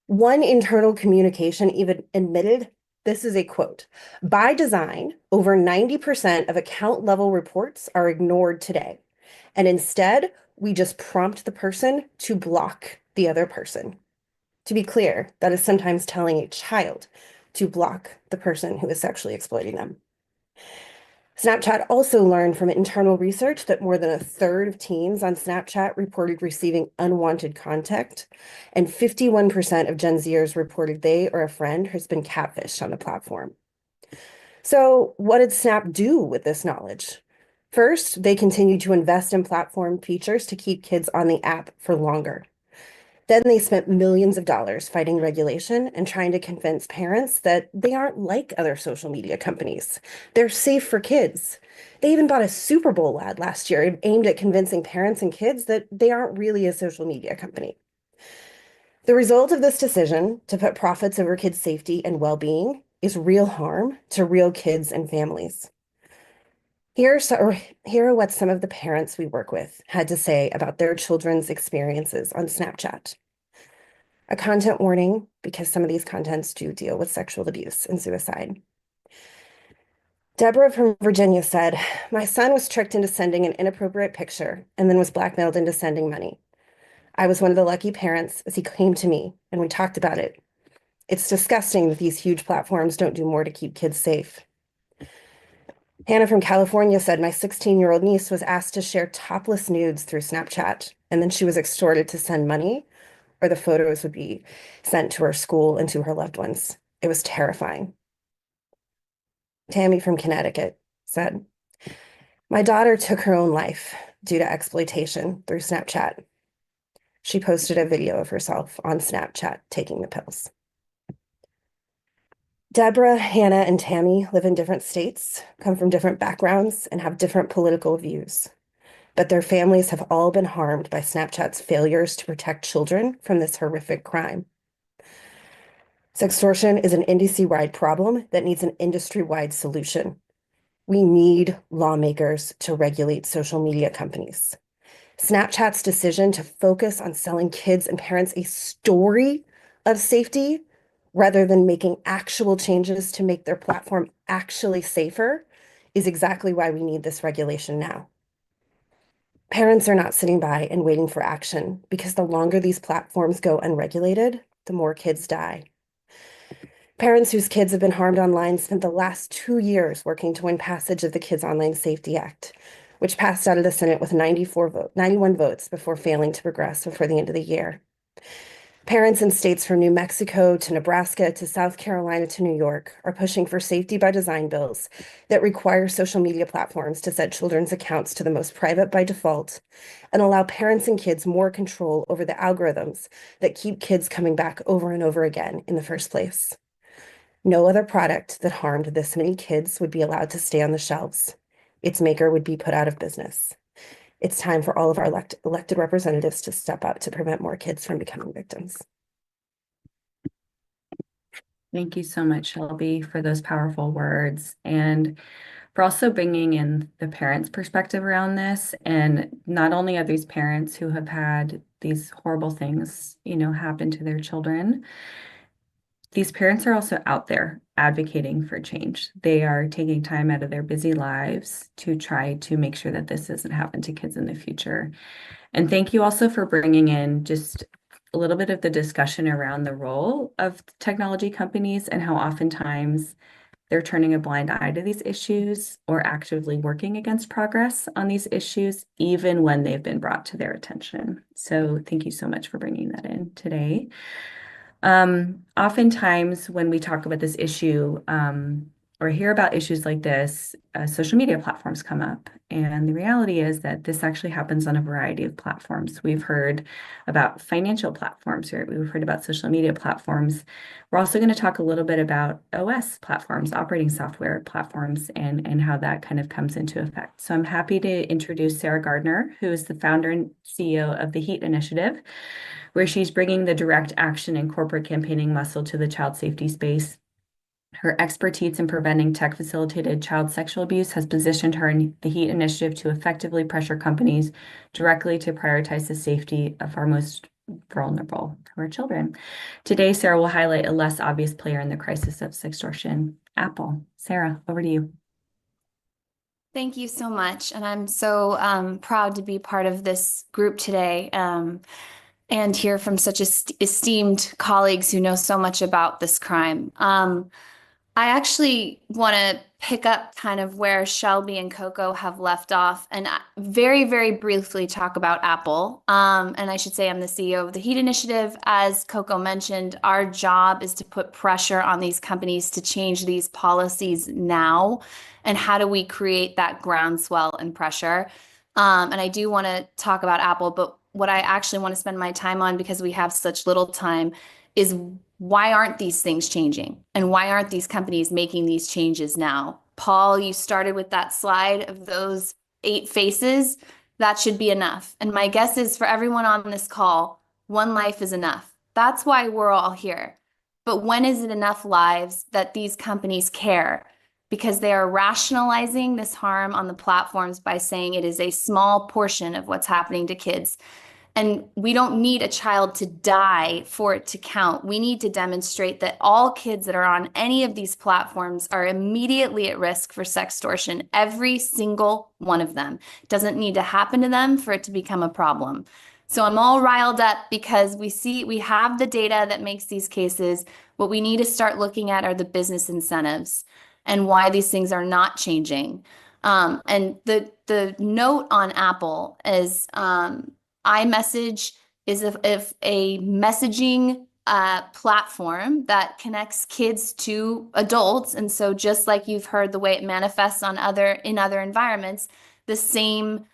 One internal communication even admitted, this is a quote, "By design, over 90% of account level reports are ignored today. And instead, we just prompt the person to block the other person." To be clear, that is sometimes telling a child to block the person who is sexually exploiting them. Snapchat also learned from internal research that more than a third of teens on Snapchat reported receiving unwanted contact, and 51% of Gen Zers reported they or a friend has been catfished on the platform. So what did Snap do with this knowledge? First, they continued to invest in platform features to keep kids on the app for longer. Then they spent millions of dollars fighting regulation and trying to convince parents that they aren't like other social media companies. They're safe for kids. They even bought a Super Bowl ad last year aimed at convincing parents and kids that they aren't really a social media company. The result of this decision to put profits over kids' safety and well-being is real harm to real kids and families. Here are what some of the parents we work with had to say about their children's experiences on Snapchat. A content warning, because some of these contents do deal with sexual abuse and suicide. Deborah from Virginia said, "My son was tricked into sending an inappropriate picture and then was blackmailed into sending money. I was one of the lucky parents as he came to me and we talked about it. It's disgusting that these huge platforms don't do more to keep kids safe." Hannah from California said, "My 16-year-old niece was asked to share topless nudes through Snapchat, and then she was extorted to send money, or the photos would be sent to her school and to her loved ones. It was terrifying." Tammy from Connecticut said, "My daughter took her own life due to exploitation through Snapchat. She posted a video of herself on Snapchat taking the pills." Deborah, Hannah, and Tammy live in different states, come from different backgrounds, and have different political views. But their families have all been harmed by Snapchat's failures to protect children from this horrific crime. Sextortion is an industry-wide problem that needs an industry-wide solution. We need lawmakers to regulate social media companies. Snapchat's decision to focus on selling kids and parents a story of safety rather than making actual changes to make their platform actually safer is exactly why we need this regulation now. Parents are not sitting by and waiting for action because the longer these platforms go unregulated, the more kids die. Parents whose kids have been harmed online spent the last 2 years working to win passage of the Kids Online Safety Act, which passed out of the Senate with 91 votes before failing to progress before the end of the year. Parents in states from New Mexico to Nebraska to South Carolina to New York are pushing for safety by design bills that require social media platforms to set children's accounts to the most private by default and allow parents and kids more control over the algorithms that keep kids coming back over and over again in the first place. No other product that harmed this many kids would be allowed to stay on the shelves. Its maker would be put out of business. It's time for all of our elected representatives to step up to prevent more kids from becoming victims. Thank you so much, Shelby, for those powerful words and for also bringing in the parents' perspective around this. And not only are these parents who have had these horrible things, happen to their children, these parents are also out there advocating for change. They are taking time out of their busy lives to try to make sure that this doesn't happen to kids in the future. And thank you also for bringing in just a little bit of the discussion around the role of technology companies and how oftentimes they're turning a blind eye to these issues or actively working against progress on these issues, even when they've been brought to their attention. So thank you so much for bringing that in today. Oftentimes when we talk about this issue, or hear about issues like this, social media platforms come up. And the reality is that this actually happens on a variety of platforms. We've heard about financial platforms, right? We've heard about social media platforms. We're also going to talk a little bit about OS platforms, operating software platforms, and how that kind of comes into effect. So I'm happy to introduce Sarah Gardner, who is the founder and CEO of the HEAT Initiative, where she's bringing the direct action and corporate campaigning muscle to the child safety space. Her expertise in preventing tech-facilitated child sexual abuse has positioned her in the HEAT Initiative to effectively pressure companies directly to prioritize the safety of our most vulnerable, our children. Today, Sarah will highlight a less obvious player in the crisis of sextortion, Apple. Sarah, over to you. Thank you so much. And I'm so proud to be part of this group today and hear from such esteemed colleagues who know so much about this crime. I actually want to pick up kind of where Shelby and Coco have left off and very, very briefly talk about Apple. And I should say I'm the CEO of the HEAT Initiative. As Coco mentioned, our job is to put pressure on these companies to change these policies now. And how do we create that groundswell and pressure? And I do want to talk about Apple, but what I actually want to spend my time on, because we have such little time, is why aren't these things changing? And why aren't these companies making these changes now? Paul, you started with that slide of those 8 faces. That should be enough. And my guess is for everyone on this call, one life is enough. That's why we're all here. But when is it enough lives that these companies care? Because they are rationalizing this harm on the platforms by saying it is a small portion of what's happening to kids. And we don't need a child to die for it to count. We need to demonstrate that all kids that are on any of these platforms are immediately at risk for sextortion. Every single one of them. It doesn't need to happen to them for it to become a problem. So I'm all riled up because we have the data that makes these cases. What we need to start looking at are the business incentives and why these things are not changing. And the note on Apple is iMessage is if a messaging platform that connects kids to adults. And so just like you've heard the way it manifests in other environments, the same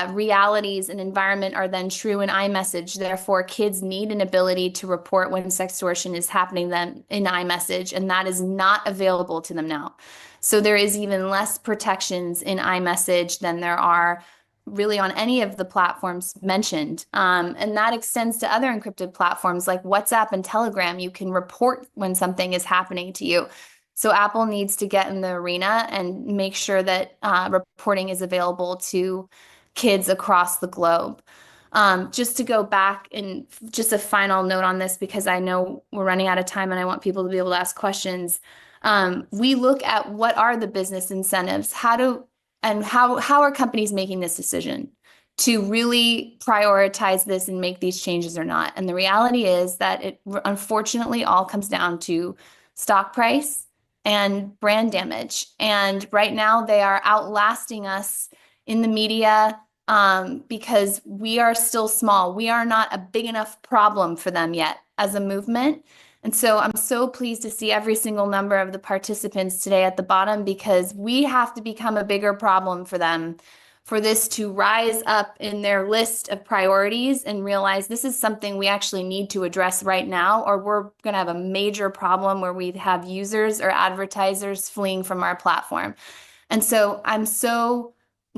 realities and environment are then true in iMessage. Therefore, kids need an ability to report when sextortion is happening then in iMessage, and that is not available to them now. So there is even less protections in iMessage than there are really on any of the platforms mentioned. And that extends to other encrypted platforms like WhatsApp and Telegram. You can report when something is happening to you. So Apple needs to get in the arena and make sure that reporting is available to kids across the globe. Just to go back and just a final note on this, because I know we're running out of time and I want people to be able to ask questions. We look at what are the business incentives, how are companies making this decision to really prioritize this and make these changes or not? And the reality is that it unfortunately all comes down to stock price and brand damage. And right now they are outlasting us in the media because we are still small. We are not a big enough problem for them yet as a movement. And so I'm so pleased to see every single number of the participants today at the bottom, because we have to become a bigger problem for them, for this to rise up in their list of priorities and realize this is something we actually need to address right now, or we're going to have a major problem where we have users or advertisers fleeing from our platform. And so I'm so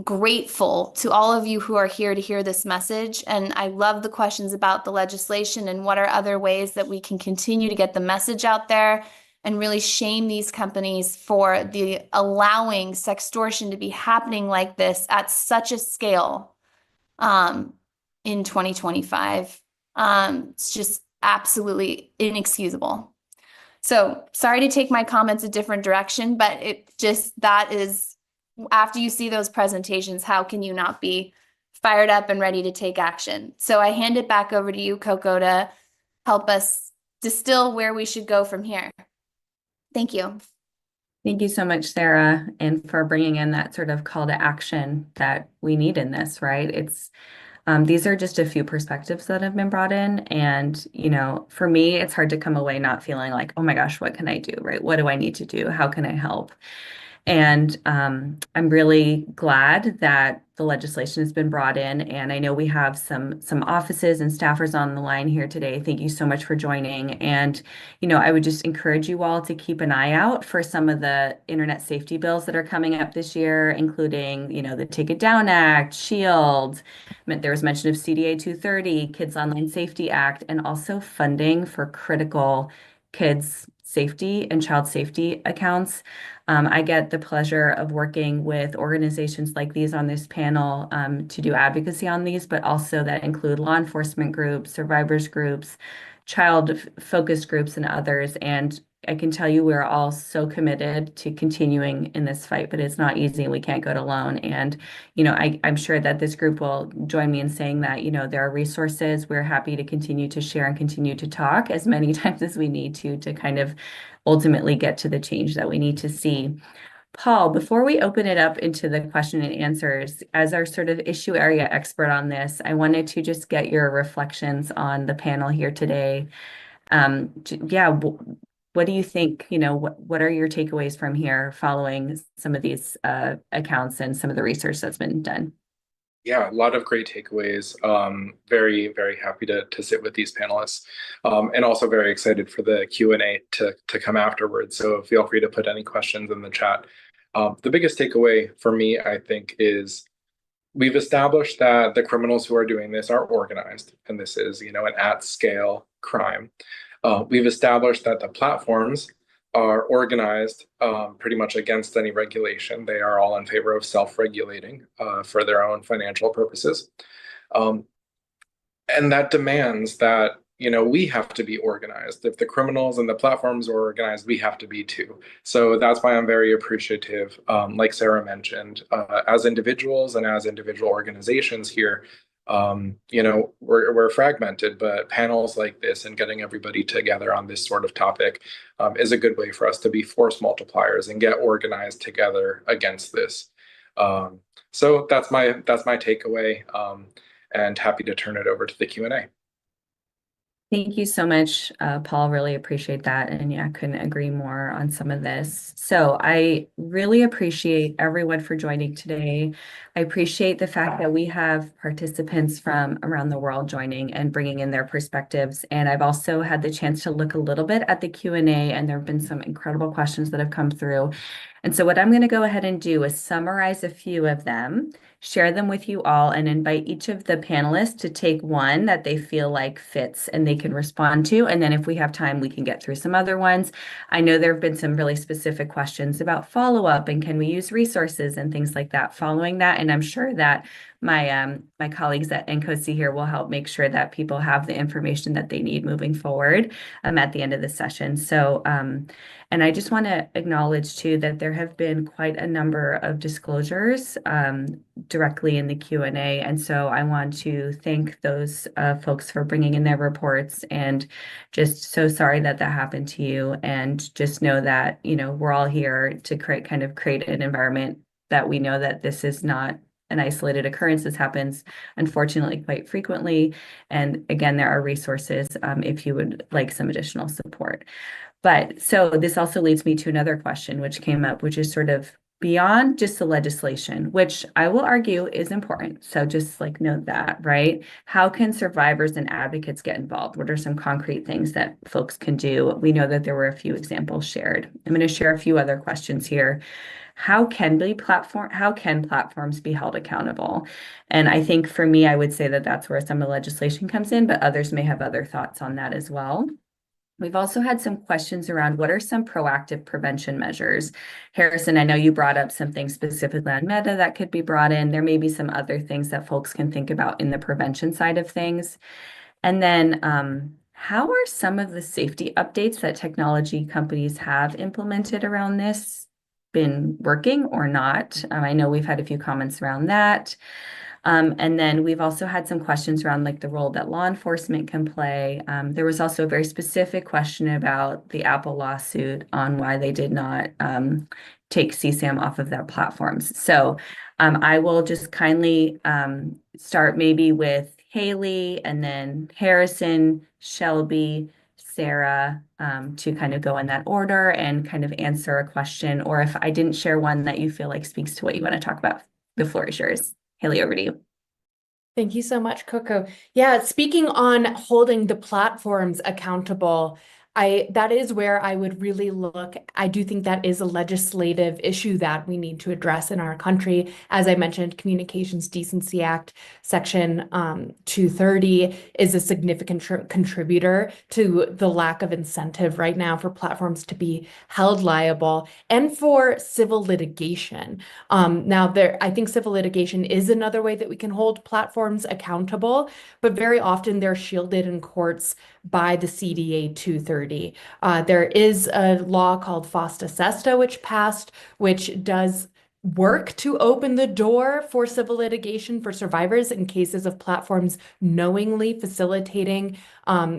grateful to all of you who are here to hear this message. And I love the questions about the legislation and what are other ways that we can continue to get the message out there and really shame these companies for the allowing sextortion to be happening like this at such a scale in 2025. It's just absolutely inexcusable. So sorry to take my comments a different direction, but that is, after you see those presentations, how can you not be fired up and ready to take action? So I hand it back over to you, Coco, to help us distill where we should go from here. Thank you. Thank you so much, Sarah, and for bringing in that sort of call to action that we need in this, right? These are just a few perspectives that have been brought in. And, for me, it's hard to come away not feeling like, oh my gosh, what can I do, right? What do I need to do? How can I help? And I'm really glad that the legislation has been brought in. And I know we have some offices and staffers on the line here today. Thank you so much for joining. And, I would just encourage you all to keep an eye out for some of the internet safety bills that are coming up this year, including, the Take It Down Act, SHIELD. There was mention of CDA 230, Kids Online Safety Act, and also funding for critical kids safety and child safety accounts. I get the pleasure of working with organizations like these on this panel to do advocacy on these, but also that include law enforcement groups, survivors groups, child focused groups, and others. And I can tell you we're all so committed to continuing in this fight, but it's not easy and we can't go it alone. And, I'm sure that this group will join me in saying that, there are resources. We're happy to continue to share and continue to talk as many times as we need to kind of ultimately get to the change that we need to see. Paul, before we open it up into the question and answers, as our sort of issue area expert on this, I wanted to just get your reflections on the panel here today. What do you think, what are your takeaways from here following some of these accounts and some of the research that's been done? Yeah, a lot of great takeaways. Very, very happy to sit with these panelists, and also very excited for the Q&A to come afterwards. So feel free to put any questions in the chat. The biggest takeaway for me, I think, is we've established that the criminals who are doing this are organized, and this is, an at-scale crime. We've established that the platforms are organized pretty much against any regulation. They are all in favor of self-regulating for their own financial purposes. And that demands that, we have to be organized. If the criminals and the platforms are organized, we have to be too. So that's why I'm very appreciative, like Sarah mentioned, as individuals and as individual organizations here, we're fragmented, but panels like this and getting everybody together on this sort of topic is a good way for us to be force multipliers and get organized together against this. So that's my takeaway, and happy to turn it over to the Q&A. Thank you so much, Paul. Really appreciate that. And yeah, I couldn't agree more on some of this. So I really appreciate everyone for joining today. I appreciate the fact that we have participants from around the world joining and bringing in their perspectives. And I've also had the chance to look a little bit at the Q&A, and there have been some incredible questions that have come through. And so what I'm going to go ahead and do is summarize a few of them, share them with you all, and invite each of the panelists to take one that they feel like fits and they can respond to. And then if we have time, we can get through some other ones. I know there have been some really specific questions about follow-up and can we use resources and things like that following that. And I'm sure that my colleagues at NCOC here will help make sure that people have the information that they need moving forward at the end of the session. So, and I just want to acknowledge too that there have been quite a number of disclosures directly in the Q&A. And so I want to thank those folks for bringing in their reports, and just so sorry that happened to you. And just know that, we're all here to create an environment that we know that this is not an isolated occurrence. This happens, unfortunately, quite frequently. And again, there are resources if you would like some additional support. But so this also leads me to another question which came up, which is sort of beyond just the legislation, which I will argue is important. So just note that, right? How can survivors and advocates get involved? What are some concrete things that folks can do? We know that there were a few examples shared. I'm going to share a few other questions here. How can platforms be held accountable? And I think for me, I would say that that's where some of the legislation comes in, but others may have other thoughts on that as well. We've also had some questions around what are some proactive prevention measures. Harrison, I know you brought up something specifically on Meta that could be brought in. There may be some other things that folks can think about in the prevention side of things. And then how are some of the safety updates that technology companies have implemented around this been working or not? I know we've had a few comments around that. And then we've also had some questions around the role that law enforcement can play. There was also a very specific question about the Apple lawsuit on why they did not take CSAM off of their platforms. So I will just kindly start maybe with Haley, and then Harrison, Shelby, Sarah, to kind of go in that order and kind of answer a question, or if I didn't share one that you feel like speaks to what you want to talk about, the floor is yours. Haley, over to you. Thank you so much, Coco. Yeah, speaking on holding the platforms accountable, that is where I would really look. I do think that is a legislative issue that we need to address in our country. As I mentioned, Communications Decency Act Section 230 is a significant contributor to the lack of incentive right now for platforms to be held liable and for civil litigation. Now, I think civil litigation is another way that we can hold platforms accountable, but very often they're shielded in courts by the CDA 230. There is a law called FOSTA SESTA, which passed, which does work to open the door for civil litigation for survivors in cases of platforms knowingly facilitating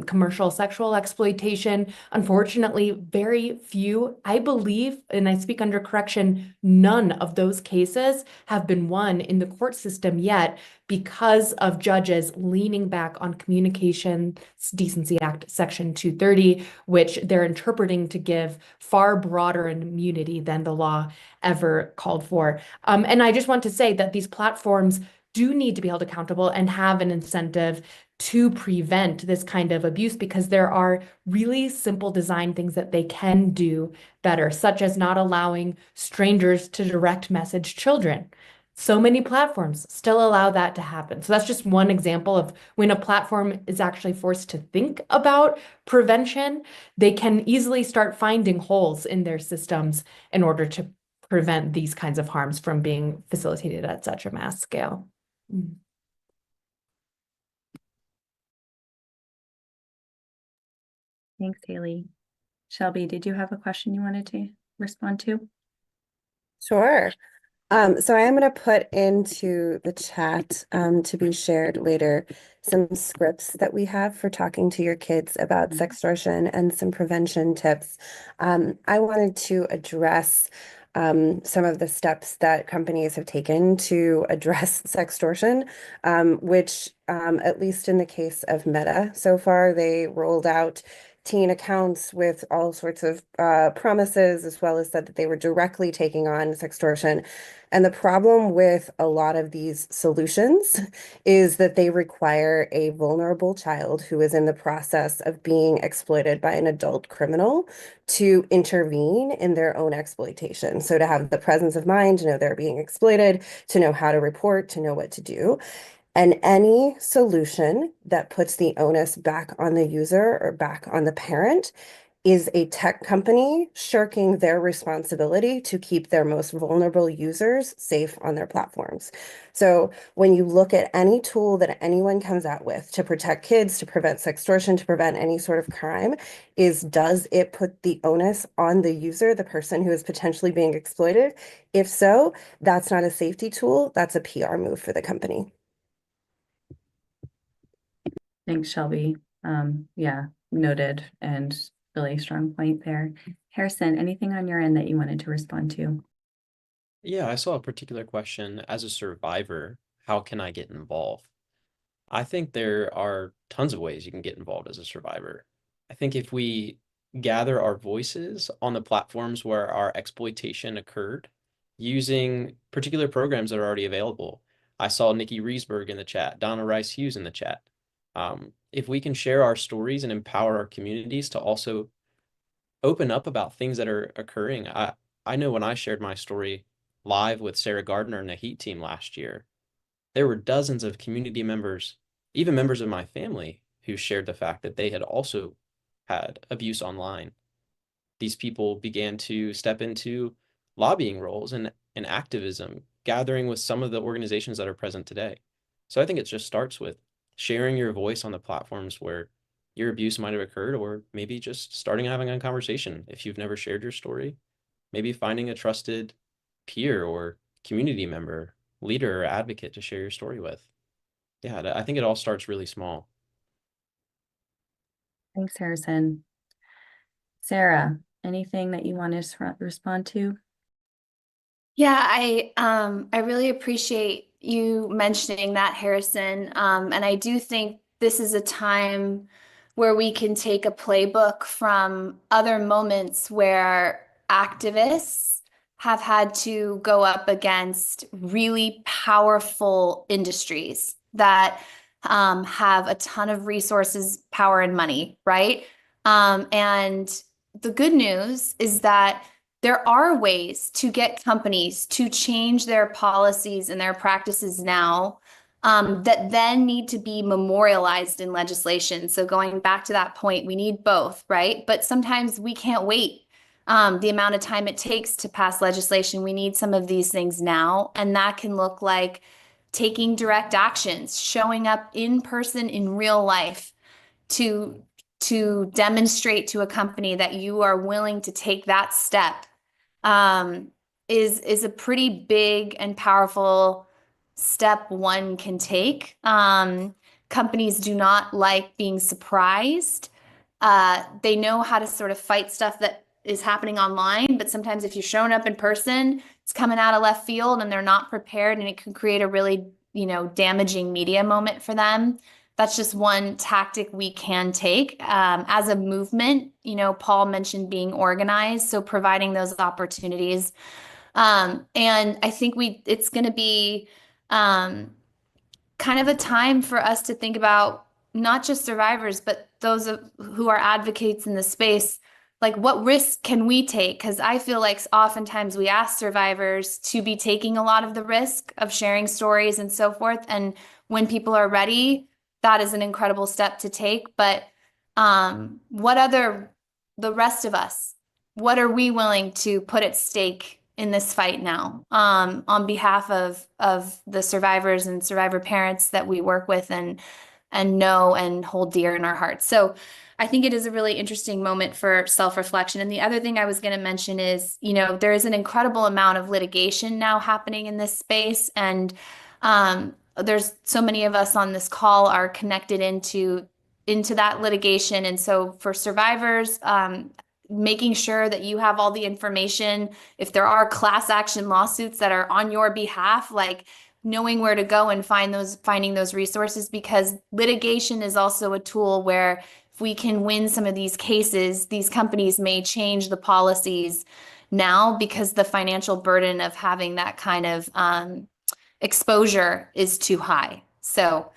commercial sexual exploitation. Unfortunately, very few, I believe, and I speak under correction, none of those cases have been won in the court system yet because of judges leaning back on Communications Decency Act Section 230, which they're interpreting to give far broader immunity than the law ever called for. And I just want to say that these platforms do need to be held accountable and have an incentive to prevent this kind of abuse, because there are really simple design things that they can do better, such as not allowing strangers to direct message children. So many platforms still allow that to happen. So that's just one example of when a platform is actually forced to think about prevention, they can easily start finding holes in their systems in order to prevent these kinds of harms from being facilitated at such a mass scale. Thanks, Haley. Shelby, did you have a question you wanted to respond to? Sure. So I am going to put into the chat to be shared later some scripts that we have for talking to your kids about sextortion and some prevention tips. I wanted to address some of the steps that companies have taken to address sextortion, which at least in the case of Meta, so far they rolled out teen accounts with all sorts of promises, as well as said that they were directly taking on sextortion. And the problem with a lot of these solutions is that they require a vulnerable child who is in the process of being exploited by an adult criminal to intervene in their own exploitation. So to have the presence of mind to know they're being exploited, to know how to report, to know what to do. And any solution that puts the onus back on the user or back on the parent is a tech company shirking their responsibility to keep their most vulnerable users safe on their platforms. So when you look at any tool that anyone comes out with to protect kids, to prevent sextortion, to prevent any sort of crime, does it put the onus on the user, the person who is potentially being exploited? If so, that's not a safety tool, that's a PR move for the company. Thanks, Shelby. Yeah, noted and really strong point there. Harrison, anything on your end that you wanted to respond to? Yeah, I saw a particular question. As a survivor, how can I get involved? I think there are tons of ways you can get involved as a survivor. I think if we gather our voices on the platforms where our exploitation occurred, using particular programs that are already available. I saw Nikki Riesberg in the chat, Donna Rice Hughes in the chat. If we can share our stories and empower our communities to also open up about things that are occurring. I know when I shared my story live with Sarah Gardner and the Heat team last year, there were dozens of community members, even members of my family, who shared the fact that they had also had abuse online. These people began to step into lobbying roles and activism, gathering with some of the organizations that are present today. So I think it just starts with sharing your voice on the platforms where your abuse might have occurred, or maybe just starting having a conversation. If you've never shared your story, maybe finding a trusted peer or community member, leader, or advocate to share your story with. Yeah, I think it all starts really small. Thanks, Harrison. Sarah, anything that you want to respond to? Yeah, I really appreciate you mentioning that, Harrison. And I do think this is a time where we can take a playbook from other moments where activists have had to go up against really powerful industries that have a ton of resources, power, and money, right? And the good news is that there are ways to get companies to change their policies and their practices now that then need to be memorialized in legislation. So going back to that point, we need both, right? But sometimes we can't wait the amount of time it takes to pass legislation. We need some of these things now, and that can look like taking direct actions, showing up in person in real life to demonstrate to a company that you are willing to take that step is a pretty big and powerful step one can take. Companies do not like being surprised. They know how to sort of fight stuff that is happening online, but sometimes if you're showing up in person, it's coming out of left field and they're not prepared, and it can create a really, damaging media moment for them. That's just one tactic we can take as a movement. Paul mentioned being organized, so providing those opportunities. And I think it's going to be kind of a time for us to think about not just survivors, but those who are advocates in the space. Like, what risk can we take? Because I feel like oftentimes we ask survivors to be taking a lot of the risk of sharing stories and so forth. And when people are ready, that is an incredible step to take. But the rest of us, what are we willing to put at stake in this fight now, on behalf of the survivors and survivor parents that we work with and know and hold dear in our hearts? So I think it is a really interesting moment for self-reflection. And the other thing I was going to mention is, there is an incredible amount of litigation now happening in this space. And there's so many of us on this call are connected into that litigation. And so for survivors, making sure that you have all the information, if there are class action lawsuits that are on your behalf, like knowing where to go and finding those resources, because litigation is also a tool where if we can win some of these cases, these companies may change the policies now because the financial burden of having that kind of exposure is too high. So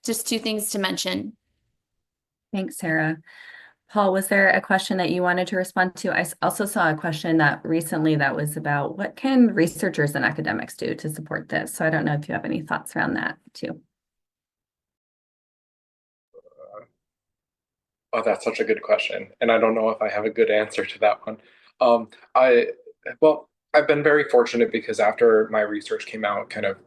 just two things to mention. Thanks, Sarah. Paul, was there a question that you wanted to respond to? I also saw a question that recently that was about what can researchers and academics do to support this? So I don't know if you have any thoughts around that too. Oh, that's such a good question. And I don't know if I have a good answer to that one. I've been very fortunate because after my research came out, kind of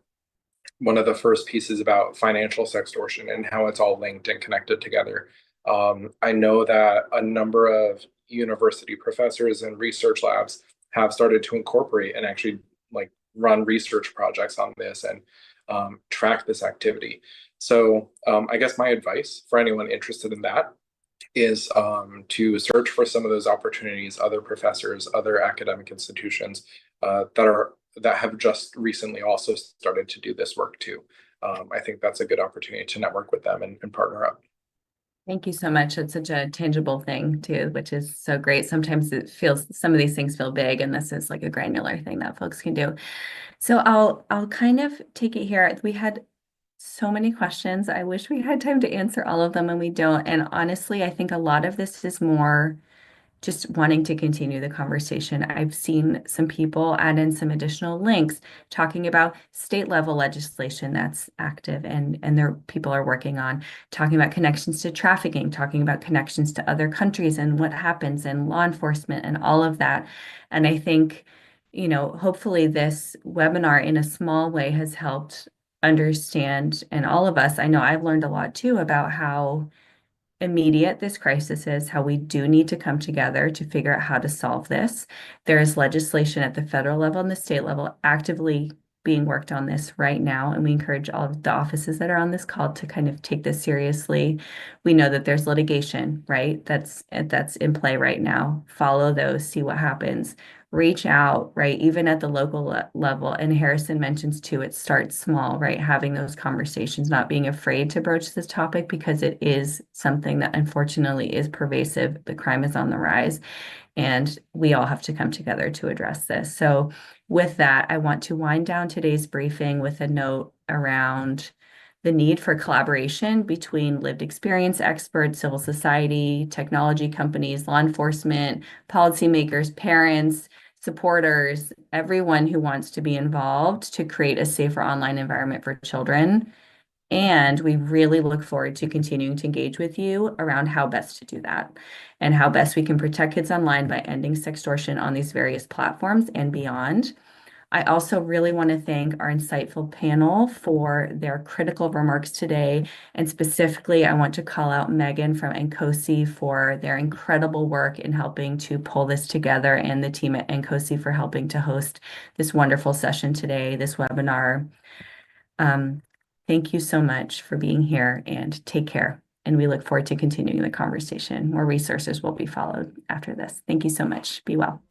one of the first pieces about financial sextortion and how it's all linked and connected together. I know that a number of university professors and research labs have started to incorporate and actually like run research projects on this and track this activity. So I guess my advice for anyone interested in that is to search for some of those opportunities, other professors, other academic institutions that have just recently also started to do this work too. I think that's a good opportunity to network with them and partner up. Thank you so much. It's such a tangible thing too, which is so great. Sometimes some of these things feel big, and this is like a granular thing that folks can do. So I'll kind of take it here. We had so many questions. I wish we had time to answer all of them, and we don't. And honestly, I think a lot of this is more just wanting to continue the conversation. I've seen some people add in some additional links talking about state level legislation that's active and people are working on, talking about connections to trafficking, talking about connections to other countries and what happens in law enforcement and all of that. And I think, hopefully this webinar in a small way has helped understand, and all of us, I know I've learned a lot too about how immediate this crisis is, how we do need to come together to figure out how to solve this. There is legislation at the federal level and the state level actively being worked on this right now, and we encourage all of the offices that are on this call to kind of take this seriously. We know that there's litigation, right? That's in play right now. Follow those, see what happens. Reach out, right? Even at the local level. And Harrison mentions too, it starts small, right? Having those conversations, not being afraid to broach this topic because it is something that unfortunately is pervasive. The crime is on the rise, and we all have to come together to address this. So with that, I want to wind down today's briefing with a note around the need for collaboration between lived experience experts, civil society, technology companies, law enforcement, policymakers, parents, supporters, everyone who wants to be involved to create a safer online environment for children. And we really look forward to continuing to engage with you around how best to do that and how best we can protect kids online by ending sextortion on these various platforms and beyond. I also really want to thank our insightful panel for their critical remarks today. And specifically, I want to call out Megan from NCOSE for their incredible work in helping to pull this together, and the team at NCOSE for helping to host this wonderful session today, this webinar. Thank you so much for being here, and take care. And we look forward to continuing the conversation. More resources will be followed after this. Thank you so much. Be well.